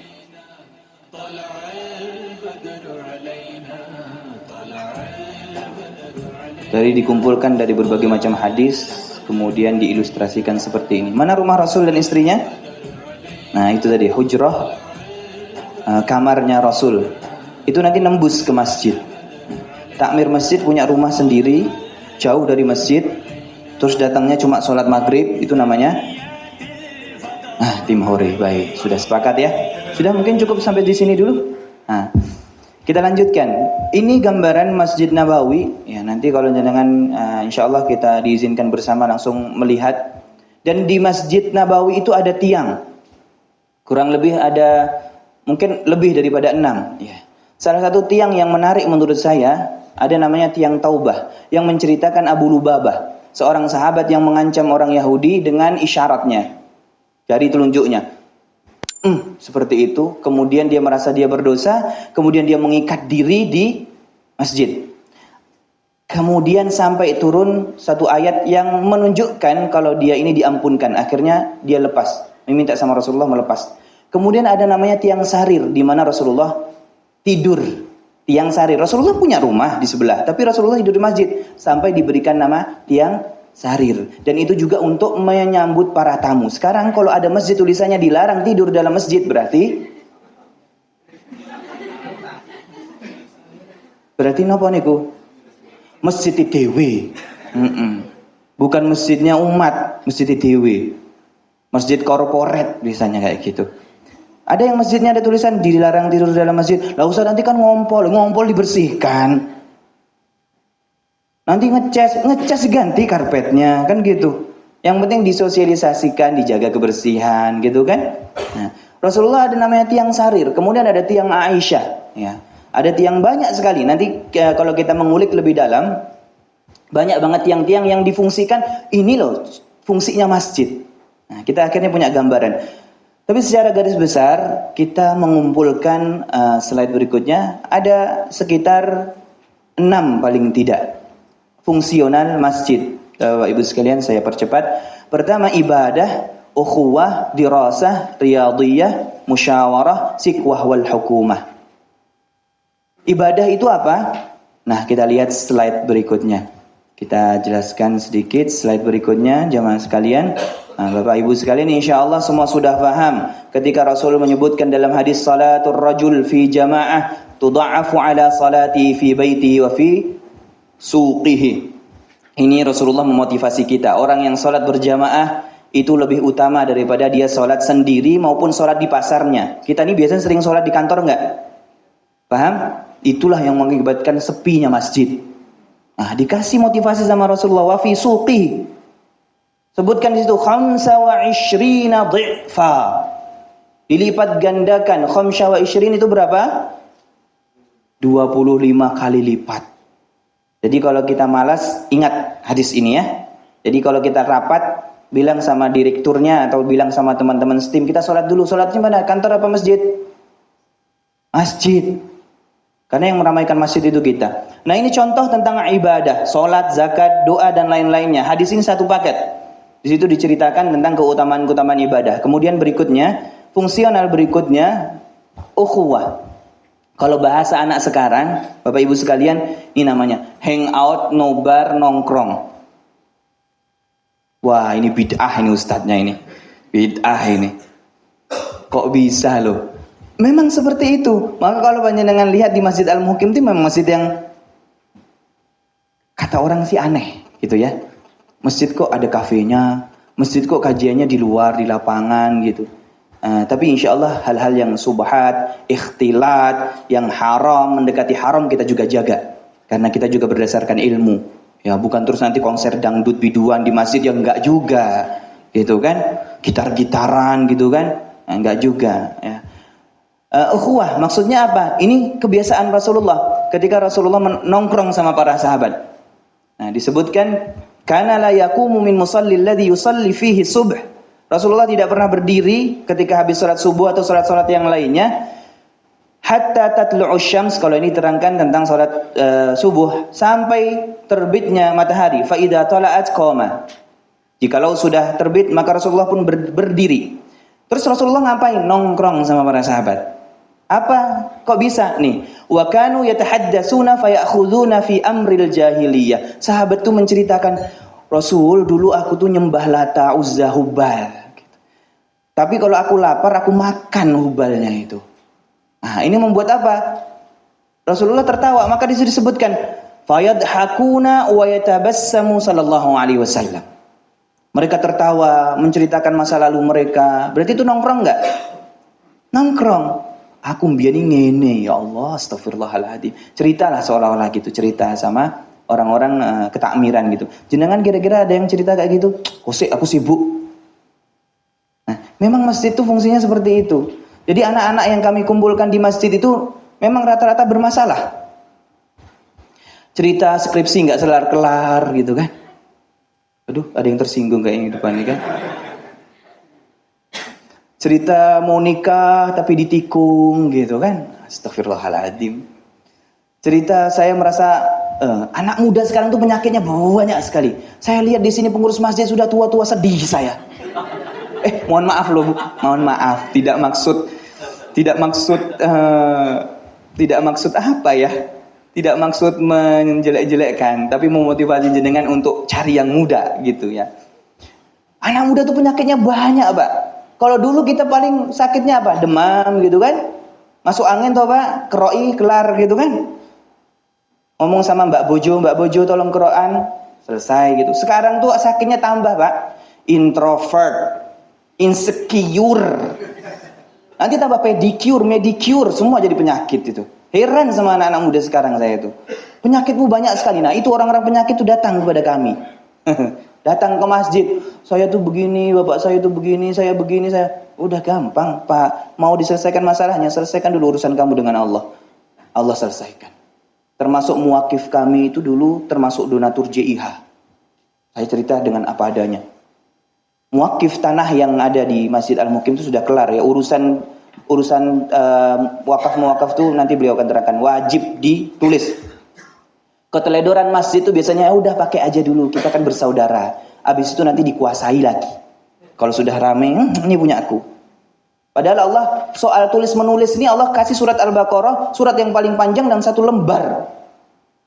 Speaker 2: Dari dikumpulkan dari berbagai macam hadis, kemudian diilustrasikan seperti ini. Mana rumah Rasul dan istrinya? Nah, itu tadi hujrah, kamarnya Rasul. Itu nanti nembus ke masjid. Takmir masjid punya rumah sendiri, jauh dari masjid. Terus datangnya cuma sholat maghrib, itu namanya Tim Hore, baik. Sudah sepakat ya? Sudah, mungkin cukup sampai di sini dulu. Nah, kita lanjutkan. Ini gambaran Masjid Nabawi. Ya, nanti kalau jangan insya Allah kita diizinkan bersama langsung melihat. Dan di Masjid Nabawi itu ada tiang. Kurang lebih ada, mungkin lebih daripada 6. Ya. Salah satu tiang yang menarik menurut saya, ada namanya tiang Taubah. Yang menceritakan Abu Lubabah, seorang sahabat yang mengancam orang Yahudi dengan isyaratnya, jari telunjuknya. Seperti itu. Kemudian dia merasa dia berdosa. Kemudian dia mengikat diri di masjid. Kemudian sampai turun satu ayat yang menunjukkan kalau dia ini diampunkan. Akhirnya dia lepas, meminta sama Rasulullah melepas. Kemudian ada namanya tiang sarir, di mana Rasulullah tidur. Tiang sarir. Rasulullah punya rumah di sebelah, tapi Rasulullah tidur di masjid sampai diberikan nama tiang sarir. Dan itu juga untuk menyambut para tamu. Sekarang kalau ada masjid tulisannya dilarang tidur dalam masjid, berarti napa niku? Masjid dewe. Bukan masjidnya umat, masjid dewe. Masjid korporat biasanya kayak gitu. Ada yang masjidnya ada tulisan dilarang tidur dalam masjid. Lah usah, nanti kan ngompol dibersihkan. Nanti ngecas ganti karpetnya, kan gitu. Yang penting disosialisasikan, dijaga kebersihan, gitu kan. Nah, Rasulullah ada namanya tiang sarir. Kemudian ada tiang Aisyah, ya. Ada tiang banyak sekali. Nanti kalau kita mengulik lebih dalam, banyak banget tiang-tiang yang difungsikan. Ini loh fungsinya masjid. Nah, kita akhirnya punya gambaran. Tapi secara garis besar kita mengumpulkan slide berikutnya. Ada sekitar 6 paling tidak fungsional masjid. Bapak Ibu sekalian, saya percepat. Pertama, ibadah, ukhuwah, dirasah, riyadhiyah, musyawarah, sikwah wal hukumah. Ibadah itu apa? Nah, kita lihat slide berikutnya. Kita jelaskan sedikit slide berikutnya, jamaah sekalian. Nah, Bapak Ibu sekalian, insya Allah semua sudah paham ketika Rasul menyebutkan dalam hadis salatul rajul fi jamaah tudha'afu ala salati fi baitihi wa fi suqihi. Ini Rasulullah memotivasi kita. Orang yang salat berjamaah itu lebih utama daripada dia salat sendiri maupun salat di pasarnya. Kita ini biasanya sering salat di kantor enggak? Paham? Itulah yang mengakibatkan sepinya masjid. Nah, dikasih motivasi sama Rasulullah, wa fi suqi. Sebutkan di situ 25 dhi'fa. Dilipat gandakan. 25 itu berapa? 25 kali lipat. Jadi kalau kita malas, ingat hadis ini ya. Jadi kalau kita rapat, bilang sama direkturnya atau bilang sama teman-teman STIM, kita sholat dulu. Sholatnya mana? Kantor apa masjid? Masjid. Karena yang meramaikan masjid itu kita. Nah, ini contoh tentang ibadah, sholat, zakat, doa, dan lain-lainnya. Hadis ini satu paket. Di situ diceritakan tentang keutamaan-keutamaan ibadah. Kemudian berikutnya, fungsional berikutnya, ukhuwah. Kalau bahasa anak sekarang, Bapak Ibu sekalian, ini namanya hangout, nobar, nongkrong. Wah, ini bid'ah ini ustadznya ini. Bid'ah ini. Kok bisa loh? Memang seperti itu. Maka kalau panjenengan lihat di Masjid Al-Mukim itu memang masjid yang kata orang sih aneh gitu ya. Masjid kok ada kafenya, masjid kok kajiannya di luar, di lapangan gitu. Tapi insya Allah hal-hal yang subhat, ikhtilat, yang haram, mendekati haram kita juga jaga. Karena kita juga berdasarkan ilmu. Ya, bukan terus nanti konser dangdut biduan di masjid yang enggak juga. Gitu kan. Gitar-gitaran gitu kan. Enggak juga. Ya. Ukhuwah maksudnya apa? Ini kebiasaan Rasulullah. Ketika Rasulullah nongkrong sama para sahabat. Nah, disebutkan kana la yaqumu min musalli alladhi yusalli fihi subh. Rasulullah tidak pernah berdiri ketika habis salat subuh atau salat-salat yang lainnya hatta tatlu'u syams. Kalau ini terangkan tentang salat subuh sampai terbitnya matahari. Fa idza tala'at qama. Jikalau sudah terbit maka Rasulullah pun berdiri. Terus Rasulullah ngapain? Nongkrong sama para sahabat. Apa? Kok bisa nih? Wa kanu yatahaddatsuna fayakhuduna fi amril jahiliyah. Sahabat tuh menceritakan, Rasul dulu aku tuh nyembah Lata, Uzza, Hubal. Tapi kalau aku lapar aku makan hubalnya itu. Nah, ini membuat apa? Rasulullah tertawa, maka disitu disebutkan fayadhakuna wa yatabassamu sallallahu alaihi wasallam. Mereka tertawa, menceritakan masa lalu mereka. Berarti itu nongkrong nggak? Nongkrong. Aku mbiyen ngene, ya Allah, astagfirullahaladzim. Ceritalah seolah-olah gitu, cerita sama orang-orang ketakmiran gitu. Jenengan kira-kira ada yang cerita kayak gitu? Kosek, aku sibuk. Nah, memang masjid itu fungsinya seperti itu. Jadi anak-anak yang kami kumpulkan di masjid itu memang rata-rata bermasalah. Cerita skripsi nggak kelar-kelar gitu kan. Aduh, ada yang tersinggung kayaknya di depan ini kan. Cerita mau nikah tapi ditikung gitu kan. Astagfirullahaladzim. Cerita saya merasa anak muda sekarang tuh penyakitnya banyak sekali. Saya lihat di sini pengurus masjid sudah tua-tua, sedih saya. Mohon maaf loh Bu. Mohon maaf, tidak maksud apa ya? Tidak maksud menjelek-jelekkan, tapi memotivasi jenengan untuk cari yang muda gitu ya. Anak muda tuh penyakitnya banyak, Pak. Kalau dulu kita paling sakitnya apa? Demam gitu kan. Masuk angin toh Pak, keroi, kelar gitu kan. Ngomong sama Mbak Bojo tolong keroan, selesai gitu. Sekarang tuh sakitnya tambah Pak. Introvert, insecure. Nanti tambah pedicure, medicure, semua jadi penyakit itu. Heran sama anak-anak muda sekarang saya itu. Penyakitmu banyak sekali. Nah, itu orang-orang penyakit itu datang kepada kami. Datang ke masjid, saya tuh begini, bapak saya tuh begini, saya begini, saya udah gampang Pak, mau diselesaikan masalahnya, selesaikan dulu urusan kamu dengan Allah. Allah selesaikan. Termasuk muwakif kami itu dulu termasuk donatur JIH. Saya cerita dengan apa adanya. Muwakif tanah yang ada di Masjid Al-Mukim itu sudah kelar ya, urusan wakaf-muwakaf itu nanti beliau akan terangkan, wajib ditulis. Keteledoran masjid itu biasanya udah pakai aja dulu, kita kan bersaudara. Habis itu nanti dikuasai lagi. Kalau sudah rame, ini punya aku. Padahal Allah soal tulis menulis ini Allah kasih surat Al-Baqarah, surat yang paling panjang dan satu lembar.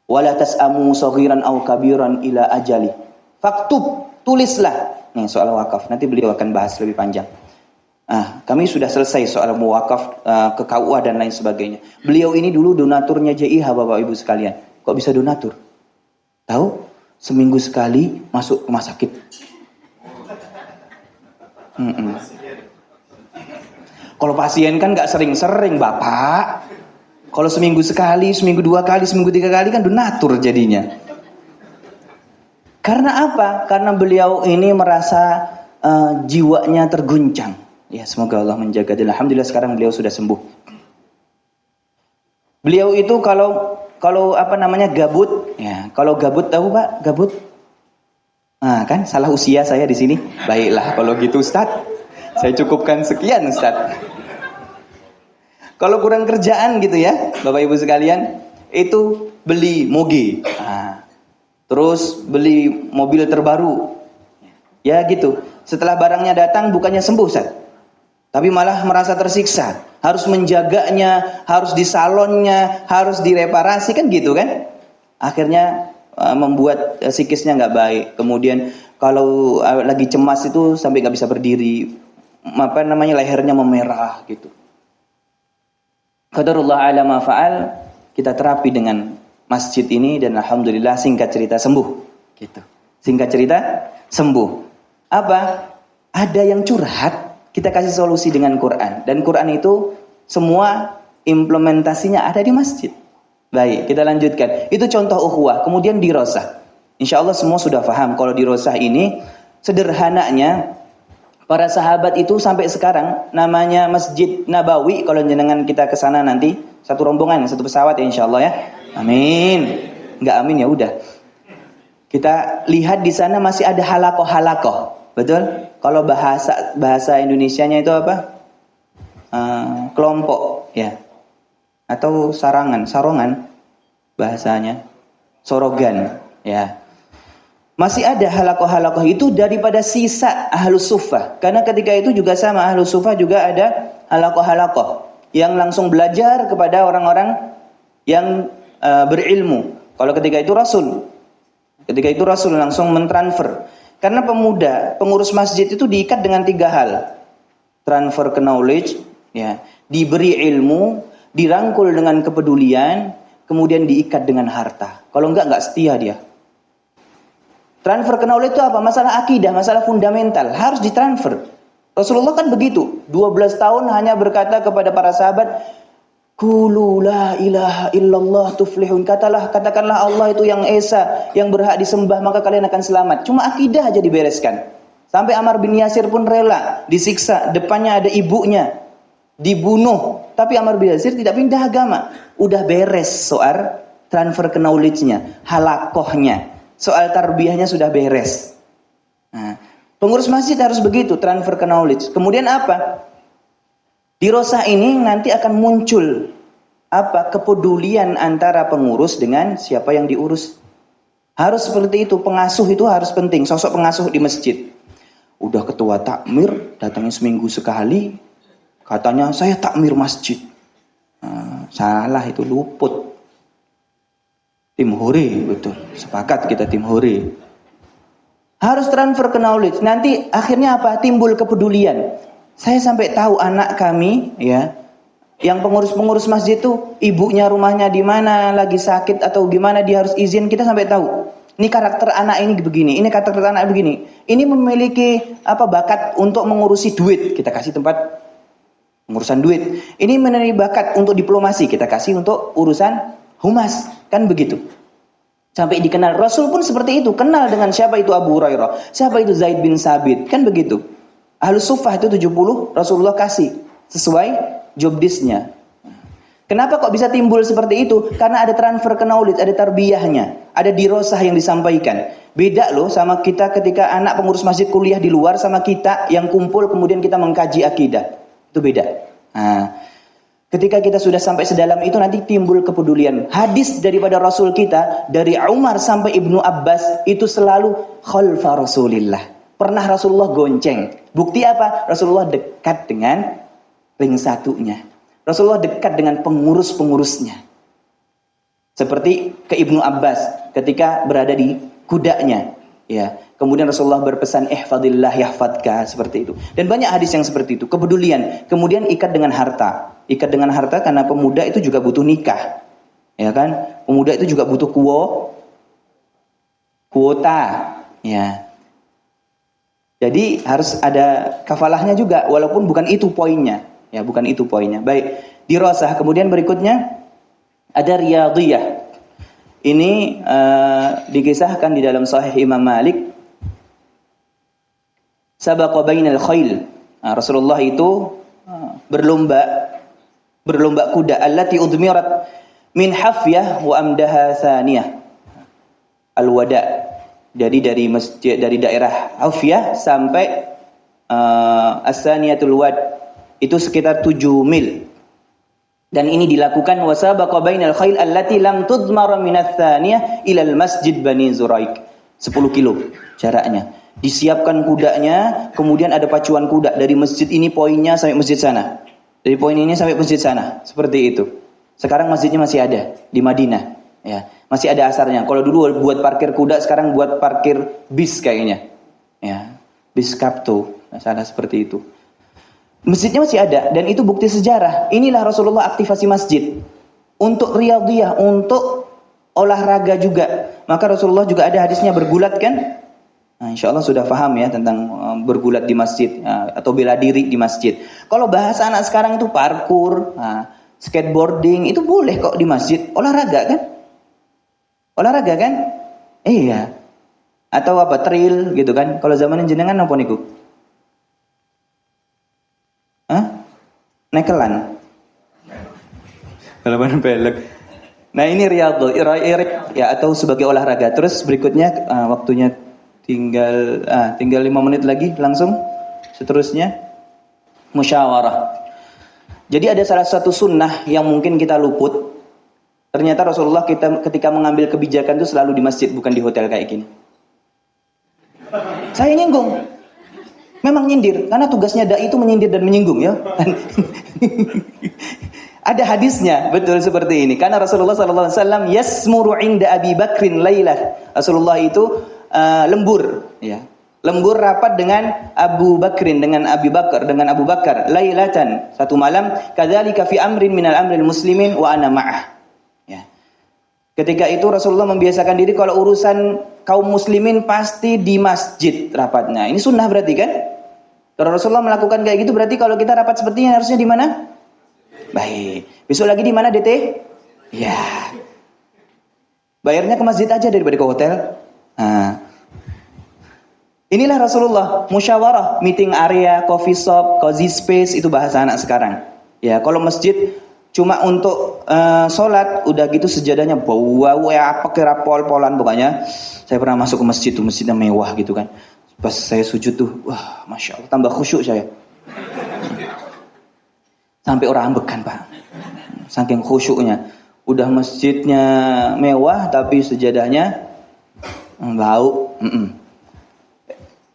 Speaker 2: Wala tas'amu saghiran aw kabiran ila ajali. Faktub, tulislah. Nih soal wakaf, nanti beliau akan bahas lebih panjang. Kami sudah selesai soal muwakaf ke KUA dan lain sebagainya. Beliau ini dulu donaturnya JIH Bapak Ibu sekalian. Kok bisa donatur? Tahu? Seminggu sekali masuk rumah sakit. Kalau pasien kan nggak sering-sering Bapak. Kalau seminggu sekali, seminggu 2 kali, seminggu 3 kali kan donatur jadinya. Karena apa? Karena beliau ini merasa jiwanya terguncang. Ya semoga Allah menjaga. Dan alhamdulillah sekarang beliau sudah sembuh. Beliau itu kalau gabut, ya kalau gabut tahu Pak, gabut. Kan salah usia saya di sini. Baiklah kalau gitu Ustaz. Saya cukupkan sekian Ustaz. Kalau kurang kerjaan gitu ya, Bapak Ibu sekalian, itu beli moge. Terus beli mobil terbaru. Ya gitu. Setelah barangnya datang bukannya sembuh Ustaz, tapi malah merasa tersiksa. Harus menjaganya, harus di salonnya, harus direparasi kan gitu kan. Akhirnya membuat psikisnya nggak baik. Kemudian kalau lagi cemas itu sampai nggak bisa berdiri, lehernya memerah gitu. Qadarullah ala ma fa'al, kita terapi dengan masjid ini dan alhamdulillah singkat cerita sembuh gitu. Singkat cerita sembuh. Apa? Ada yang curhat, kita kasih solusi dengan Quran, dan Quran itu semua implementasinya ada di masjid. Baik, kita lanjutkan. Itu contoh ukhuwah. Kemudian dirosah. Insya Allah semua sudah paham kalau dirosah ini sederhananya para sahabat itu sampai sekarang namanya Masjid Nabawi. Kalau jenengan kita ke sana nanti satu rombongan, satu pesawat ya insya Allah ya. Amin. Enggak amin ya udah. Kita lihat di sana masih ada halakoh-halakoh. Betul? Kalau bahasa Indonesianya itu apa? Kelompok ya. Atau sarongan bahasanya. Sorogan ya. Masih ada halakoh-halakoh itu daripada sisa Ahlus Suffah. Karena ketika itu juga sama, Ahlus Suffah juga ada halakoh-halakoh yang langsung belajar kepada orang-orang yang berilmu. Kalau ketika itu Rasul langsung mentransfer. Karena pemuda, pengurus masjid itu diikat dengan 3 hal. Transfer knowledge, ya, diberi ilmu, dirangkul dengan kepedulian, kemudian diikat dengan harta. Kalau enggak setia dia. Transfer ke knowledge itu apa? Masalah akidah, masalah fundamental. Harus ditransfer. Rasulullah kan begitu. 12 tahun hanya berkata kepada para sahabat, Qulu la ilaha illallah tuflihun. Katakanlah Allah itu yang esa, yang berhak disembah, maka kalian akan selamat. Cuma akidah aja dibereskan. Sampai Ammar bin Yasir pun rela disiksa. Depannya ada ibunya, dibunuh. Tapi Ammar bin Yasir tidak pindah agama. Udah beres soal transfer ke knowledge-nya, halakohnya. Soal tarbiyahnya sudah beres. Nah, pengurus masjid harus begitu, transfer ke knowledge. Kemudian apa? Di Rosah ini nanti akan muncul apa? Kepedulian antara pengurus dengan siapa yang diurus. Harus seperti itu, pengasuh itu harus penting, sosok pengasuh di masjid. Udah ketua takmir, datangnya seminggu sekali, katanya saya takmir masjid. Nah, salah itu, luput. Tim hore, betul. Sepakat kita tim hore. Harus transfer ke knowledge. Nanti akhirnya apa? Timbul kepedulian. Saya sampai tahu anak kami, ya, yang pengurus-pengurus masjid itu, ibunya rumahnya di mana, lagi sakit atau gimana, dia harus izin. Kita sampai tahu. Ini karakter anak ini begini, ini karakter anak begini. Ini memiliki apa? Bakat untuk mengurusi duit. Kita kasih tempat pengurusan duit. Ini memiliki bakat untuk diplomasi. Kita kasih untuk urusan humas, kan begitu. Sampai dikenal. Rasul pun seperti itu, kenal dengan siapa itu Abu Hurairah, siapa itu Zaid bin Sabit, kan begitu. Ahlus Suffah itu 70 Rasulullah kasih sesuai job desk-nya. Kenapa kok bisa timbul seperti itu? Karena ada transfer ke knowledge, ada tarbiyahnya, ada dirosah yang disampaikan. Beda loh sama kita ketika anak pengurus masjid kuliah di luar sama kita yang kumpul kemudian kita mengkaji akidah. Itu beda. Nah, ketika kita sudah sampai sedalam itu nanti timbul kepedulian. Hadis daripada Rasul kita dari Umar sampai Ibnu Abbas itu selalu khalfa Rasulillah. Pernah Rasulullah gonceng. Bukti apa? Rasulullah dekat dengan ring satunya. Rasulullah dekat dengan pengurus-pengurusnya. Seperti ke Ibnu Abbas ketika berada di kudanya, ya. Kemudian Rasulullah berpesan ihfadillah yahfadka, seperti itu. Dan banyak hadis yang seperti itu, kepedulian. Kemudian ikat dengan harta. Ikat dengan harta karena pemuda itu juga butuh nikah. Ya kan? Pemuda itu juga butuh kuota. Ya. Jadi harus ada kafalahnya juga walaupun bukan itu poinnya. Ya, bukan itu poinnya. Baik, dirosah. Kemudian berikutnya ada riyadhiyah. Ini dikisahkan di dalam Sahih Imam Malik. Sabaqa bainal khail. Rasulullah itu berlomba kuda. Allati udmirat min hafyah wa amdaha thaniyah. Al-Wada. Jadi dari daerah Hafyah sampai As-Saniyatul Wad itu sekitar 7 mil. Dan ini dilakukan wasabaqa bainal khail allati lam tudmar min ats-tsaniyah ila al-masjid Bani Zuraik. 10 kilo jaraknya. Disiapkan kudanya, kemudian ada pacuan kuda dari masjid ini poinnya sampai masjid sana. Dari poin ini sampai masjid sana, seperti itu. Sekarang masjidnya masih ada di Madinah, ya. Masih ada asarnya. Kalau dulu buat parkir kuda, sekarang buat parkir bis kayaknya. Ya, bis kapto, salah seperti itu. Masjidnya masih ada dan itu bukti sejarah. Inilah Rasulullah aktivasi masjid untuk riyadhiyah, untuk olahraga juga. Maka Rasulullah juga ada hadisnya bergulat kan? Nah, insya Allah sudah paham ya tentang bergulat di masjid atau bela diri di masjid. Kalau bahasa anak sekarang itu parkour, skateboarding itu boleh kok di masjid. Olahraga kan? Olahraga kan? Iya. Atau apa trail gitu kan? Kalau zaman jenengan apa niku? Nekelan. Balapan pelek. Nah ini riyadhah ya atau sebagai olahraga. Terus berikutnya waktunya tinggal 5 menit lagi langsung. Seterusnya musyawarah. Jadi ada salah satu sunnah yang mungkin kita luput. Ternyata Rasulullah ketika mengambil kebijakan itu selalu di masjid, bukan di hotel kayak gini. Saya nyinggung. Memang nyindir, karena tugasnya dai itu menyindir dan menyinggung ya. Ada hadisnya, betul seperti ini. Karena Rasulullah SAW yasmuru inda Abi Bakrin lailah. Rasulullah itu lembur, ya. Lembur rapat dengan Abu Bakrin, dengan Abi Bakar, dengan Abu Bakar lailatan, satu malam. Kadzalika fi amrin minal amril muslimin wa ana ma'ah. Ya. Ketika itu Rasulullah membiasakan diri kalau urusan kaum muslimin pasti di masjid rapatnya. Ini sunnah berarti kan? Kalau Rasulullah melakukan kayak gitu berarti kalau kita rapat seperti ini harusnya di mana? Baik. Besok lagi di mana DT? Ya. Bayarnya ke masjid aja daripada ke hotel. Nah. Inilah Rasulullah, musyawarah, meeting area, coffee shop, cozy space, itu bahasa anak sekarang. Ya, kalau masjid cuma untuk sholat, udah gitu sejadahnya bau ya apa kira pol-polan pokoknya. Saya pernah masuk ke masjid tuh, masjidnya mewah gitu kan. Pas saya sujud tuh, wah, masya Allah, tambah khusyuk saya. Sampai orang ambekan Pak, saking khusyuknya. Udah masjidnya mewah, tapi sejadahnya bau.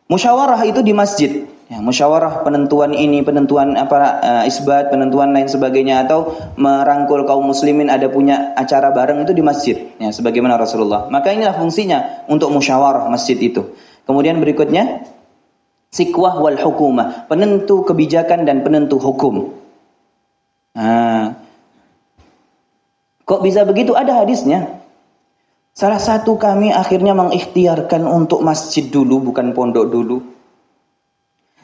Speaker 2: Musyawarah itu di masjid. Ya, musyawarah penentuan ini, penentuan isbat, penentuan lain sebagainya, atau merangkul kaum muslimin ada punya acara bareng itu di masjid. Ya, sebagaimana Rasulullah. Maka inilah fungsinya untuk musyawarah masjid itu. Kemudian berikutnya sikwah wal hukumah, penentu kebijakan dan penentu hukum. Nah, kok bisa begitu? Ada hadisnya. Salah satu kami akhirnya mengikhtiarkan untuk masjid dulu, bukan pondok dulu.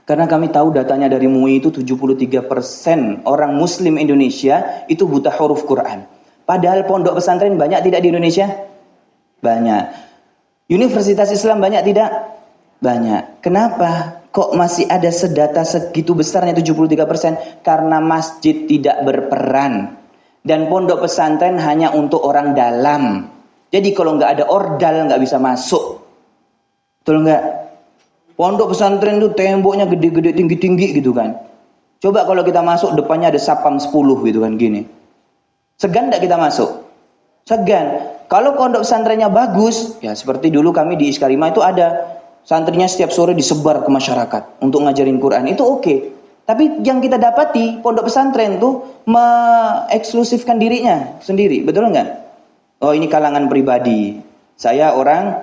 Speaker 2: Karena kami tahu datanya dari MUI itu 73% orang muslim Indonesia itu buta huruf Quran. Padahal pondok pesantren banyak tidak di Indonesia? Banyak. Universitas Islam banyak tidak? Banyak. Kenapa? Kok masih ada sedata segitu besarnya 73%? Karena masjid tidak berperan. Dan pondok pesantren hanya untuk orang dalam. Jadi kalau nggak ada ordal nggak bisa masuk. Betul nggak? Pondok pesantren itu temboknya gede-gede tinggi-tinggi gitu kan. Coba kalau kita masuk depannya ada sapam 10 gitu kan gini. Segan nggak kita masuk? Segan. Kalau pondok pesantrennya bagus, ya seperti dulu kami di Iskarima itu ada santrinya setiap sore disebar ke masyarakat untuk ngajarin Quran. Itu oke. Tapi yang kita dapati pondok pesantren tuh mengeksklusifkan dirinya sendiri. Betul nggak? Oh ini kalangan pribadi. Saya orang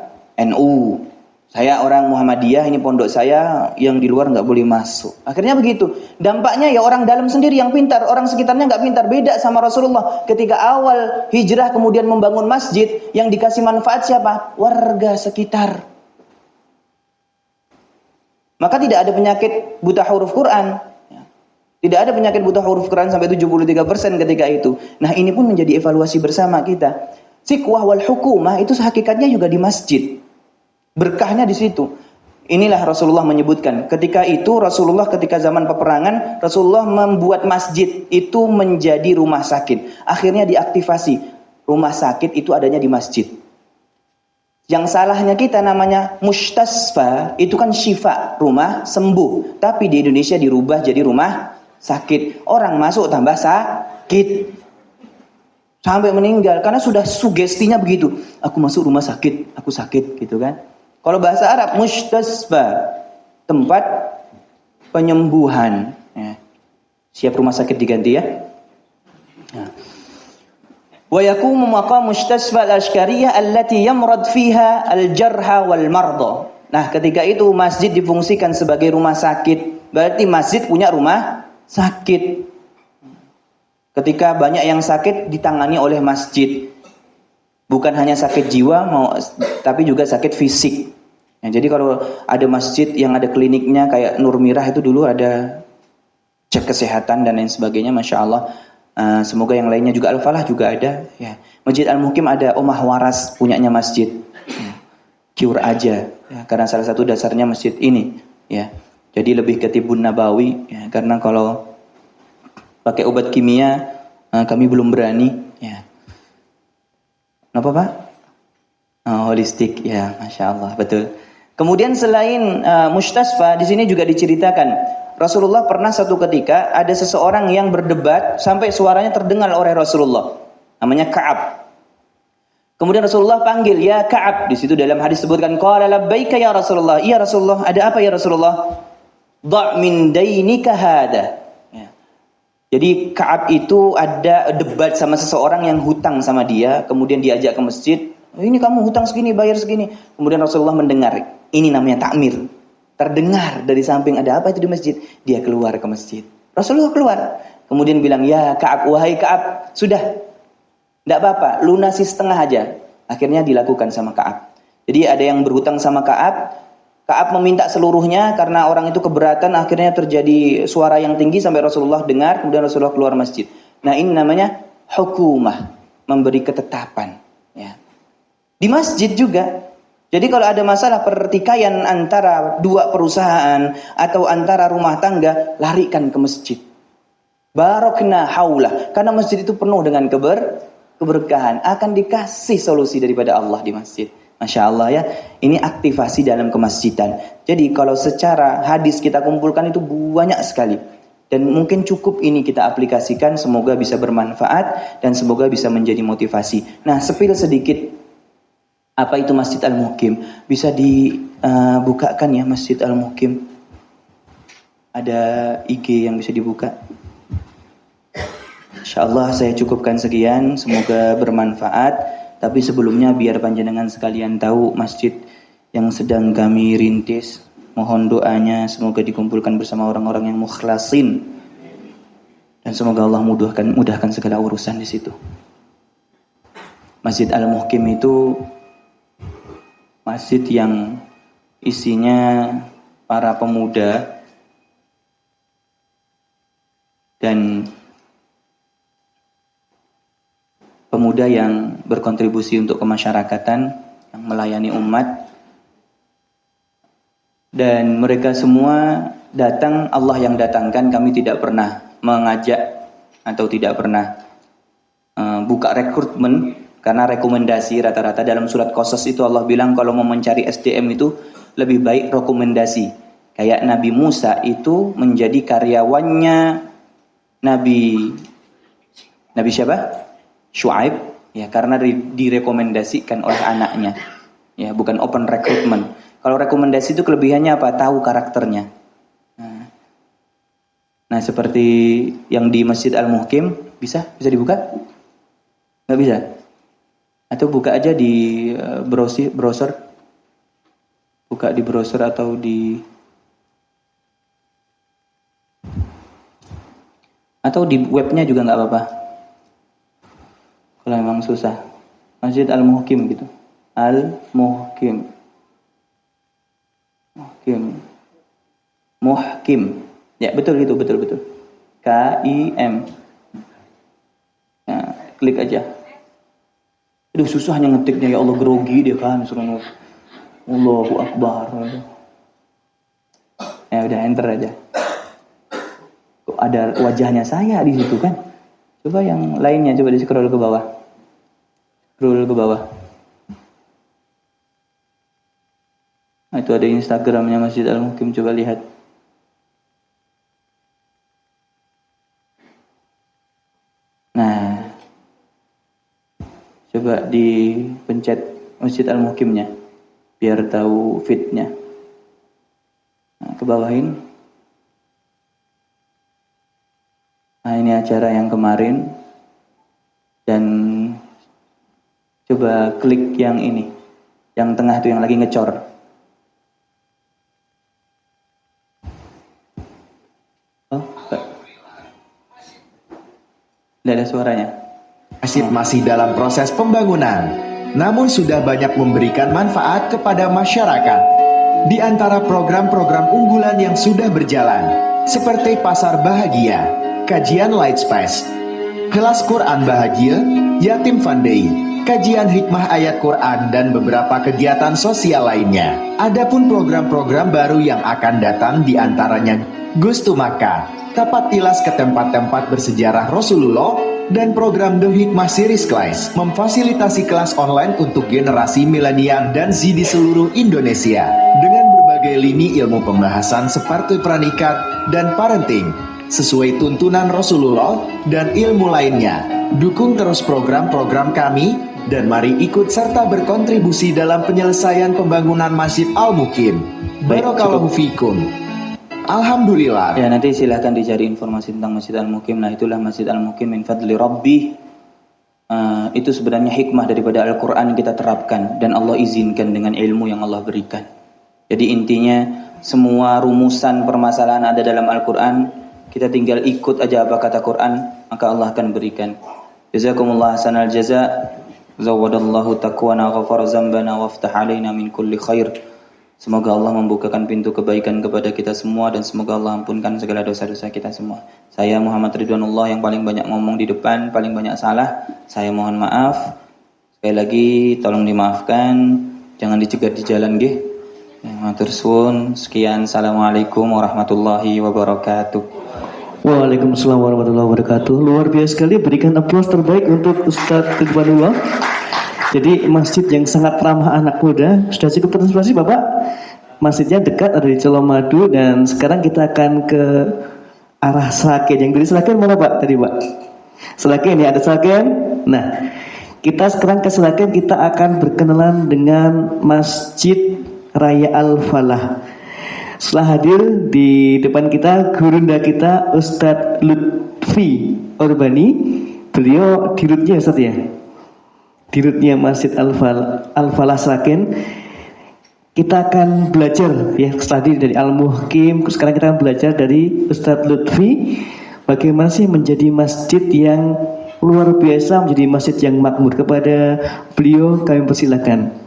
Speaker 2: NU. Saya orang Muhammadiyah, ini pondok saya, yang di luar nggak boleh masuk. Akhirnya begitu. Dampaknya ya orang dalam sendiri yang pintar, orang sekitarnya nggak pintar. Beda sama Rasulullah. Ketika awal hijrah kemudian membangun masjid, yang dikasih manfaat siapa? Warga sekitar. Maka tidak ada penyakit buta huruf Quran. Tidak ada penyakit buta huruf Quran sampai 73% ketika itu. Nah ini pun menjadi evaluasi bersama kita. Sikwah wal hukumah itu hakikatnya juga di masjid. Berkahnya di situ. Inilah Rasulullah menyebutkan. Ketika itu Rasulullah ketika zaman peperangan, Rasulullah membuat masjid itu menjadi rumah sakit. Akhirnya diaktifasi. Rumah sakit itu adanya di masjid. Yang salahnya kita namanya mustasfa, itu kan syifa, rumah sembuh. Tapi di Indonesia dirubah jadi rumah sakit. Orang masuk tambah sakit. Sampai meninggal karena sudah sugestinya begitu. Aku masuk rumah sakit, aku sakit gitu kan. Kalau bahasa Arab mustasfa, tempat penyembuhan. Ya. Siap rumah sakit diganti ya. Wa yaqumu maqam mustasfa al-ashkariyah allati yamrad fiha al-jarha wal marda. Nah, ketika itu masjid difungsikan sebagai rumah sakit. Berarti masjid punya rumah sakit. Ketika banyak yang sakit ditangani oleh masjid. Bukan hanya sakit jiwa, tapi juga sakit fisik. Ya, jadi kalau ada masjid yang ada kliniknya kayak Nur Mirah itu dulu ada cek kesehatan dan lain sebagainya, Masya Allah. Semoga yang lainnya juga Al-Falah juga ada. Ya. Masjid Al-Mukim ada Omah Waras punyanya masjid. Ya. Cure aja, ya. Karena salah satu dasarnya masjid ini. Ya. Jadi lebih ke Tibun Nabawi. Ya. Karena kalau pakai obat kimia kami belum berani. Ya. Kenapa Pak? Holistik, ya, Masya Allah, betul. Kemudian selain mustasfa, di sini juga diceritakan Rasulullah pernah satu ketika ada seseorang yang berdebat sampai suaranya terdengar oleh Rasulullah. Namanya Ka'ab. Kemudian Rasulullah panggil, ya Ka'ab. Di situ dalam hadis sebutkan, qala labbaika ya Rasulullah. Iya Rasulullah, ada apa ya Rasulullah? Da' min dainika hada. Jadi Ka'ab itu ada debat sama seseorang yang hutang sama dia, kemudian diajak ke masjid. Ini kamu hutang segini, bayar segini. Kemudian Rasulullah mendengar, ini namanya takmir. Terdengar dari samping ada apa itu di masjid. Dia keluar ke masjid. Rasulullah keluar. Kemudian bilang, ya Ka'ab, wahai Ka'ab, sudah. Tidak apa-apa, lunasi setengah aja. Akhirnya dilakukan sama Ka'ab. Jadi ada yang berhutang sama Ka'ab. Ka'ab meminta seluruhnya karena orang itu keberatan, akhirnya terjadi suara yang tinggi sampai Rasulullah dengar, kemudian Rasulullah keluar masjid. Nah, ini namanya hukumah, memberi ketetapan, ya. Di masjid juga. Jadi kalau ada masalah pertikaian antara dua perusahaan atau antara rumah tangga, larikan ke masjid. Barakna haulah, karena masjid itu penuh dengan keberkahan, akan dikasih solusi daripada Allah di masjid. Masya Allah ya, ini aktivasi dalam kemasjidan. Jadi kalau secara hadis kita kumpulkan itu banyak sekali. Dan mungkin cukup ini kita aplikasikan, semoga bisa bermanfaat dan semoga bisa menjadi motivasi. Nah, sepil sedikit, apa itu Masjid Al-Muhkim? Bisa dibukakan ya Masjid Al-Muhkim? Ada IG yang bisa dibuka? Insyaallah saya cukupkan sekian, semoga bermanfaat. Tapi sebelumnya biar panjenengan sekalian tahu masjid yang sedang kami rintis, mohon doanya semoga dikumpulkan bersama orang-orang yang mukhlasin dan semoga Allah mudahkan segala urusan di situ. Masjid Al-Muhkim itu masjid yang isinya para pemuda dan pemuda yang berkontribusi untuk kemasyarakatan, yang melayani umat, dan mereka semua datang, Allah yang datangkan. Kami tidak pernah mengajak atau tidak pernah buka rekrutmen, karena rekomendasi rata-rata dalam surat Qasas itu Allah bilang kalau mau mencari SDM itu lebih baik rekomendasi. Kayak Nabi Musa itu menjadi karyawannya Nabi siapa? Syuaib, ya, karena direkomendasikan oleh anaknya, ya, bukan open recruitment. Kalau rekomendasi itu kelebihannya apa? Tahu karakternya. Nah, seperti yang di Masjid Al-Muhkim, bisa dibuka? Nggak bisa? Atau buka aja di browser, buka di browser atau di webnya juga nggak apa-apa. Kalau memang susah, Masjid Al-Muhkim gitu. Al-Muhkim. Muhkim. Ya, betul gitu, betul. K-I-M. Ya, klik aja. Aduh, susahnya ngetiknya, ya Allah, grogi dia kan, suruh Allahu Akbar. Ya udah, enter aja. Kok ada wajahnya saya di situ kan? Coba yang lainnya, coba di scroll ke bawah. Nah, itu ada Instagramnya Masjid Al-Muhkim, coba lihat. Nah, coba dipencet Masjid Al-Muhkimnya, biar tahu fitnya. Nah, ke bawahin. Nah, ini acara yang kemarin. Dan coba klik yang ini, yang tengah itu yang lagi ngecor. Oh, tidak ada suaranya.
Speaker 5: Masjid masih dalam proses pembangunan, namun sudah banyak memberikan manfaat kepada masyarakat. Di antara program-program unggulan yang sudah berjalan, seperti Pasar Bahagia, kajian Light Space, kelas Quran Bahagia, Yatim Fun Day, kajian hikmah ayat Quran, dan beberapa kegiatan sosial lainnya. Adapun program-program baru yang akan datang diantaranya Gus to Makkah, tapat tilas ke tempat-tempat bersejarah Rasulullah, dan program The Hikmah Series Class, memfasilitasi kelas online untuk generasi milenial dan Z di seluruh Indonesia, dengan berbagai lini ilmu pembahasan seperti pernikah dan parenting, sesuai tuntunan Rasulullah dan ilmu lainnya. Dukung terus program-program kami dan mari ikut serta berkontribusi dalam penyelesaian pembangunan Masjid Al-Muhkim. Barakallahu fikum. Alhamdulillah.
Speaker 2: Ya, nanti silahkan dicari informasi tentang Masjid Al-Muhkim. Nah, itulah Masjid Al-Muhkim min fadli Rabbih. Itu sebenarnya hikmah daripada Al-Quran kita terapkan dan Allah izinkan dengan ilmu yang Allah berikan. Jadi intinya semua rumusan permasalahan ada dalam Al-Quran. Kita tinggal ikut aja apa kata Quran, maka Allah akan berikan. Jazakumullah hasanal jaza. zawadallahu taqwana ghafara zambana waftah alaina min kulli khair. Semoga Allah membukakan pintu kebaikan kepada kita semua dan semoga Allah ampunkan segala dosa-dosa kita semua. Saya Muhammad Ridwanullah yang paling banyak ngomong di depan, paling banyak salah. Saya mohon maaf. Sekali lagi tolong dimaafkan, jangan dicegat di jalan nggih. Matur suwun. Sekian, assalamualaikum warahmatullahi wabarakatuh.
Speaker 1: Waalaikumsalam warahmatullahi wabarakatuh. Luar biasa sekali, berikan aplaus terbaik untuk Ustadz Ridwanullah. Jadi masjid yang sangat ramah anak muda. Sudah cukup terinspirasi Bapak? Masjidnya dekat, ada di Colomadu. Dan sekarang kita akan ke arah Sragen. Yang dari Sragen mana Pak tadi Pak? Sragen ya, ada Sragen. Nah, kita sekarang ke Sragen, kita akan berkenalan dengan Masjid Raya Al-Falah. Setelah hadir di depan kita gurunda kita Ustadz Lutfi Urbani. Beliau dirutnya Ustadz ya, dirutnya Masjid Al-Falah Sragen. Kita akan belajar ya, tadi dari Al-Muhkim, sekarang kita akan belajar dari Ustadz Lutfi bagaimana sih menjadi masjid yang luar biasa, menjadi masjid yang makmur. Kepada beliau kami persilakan.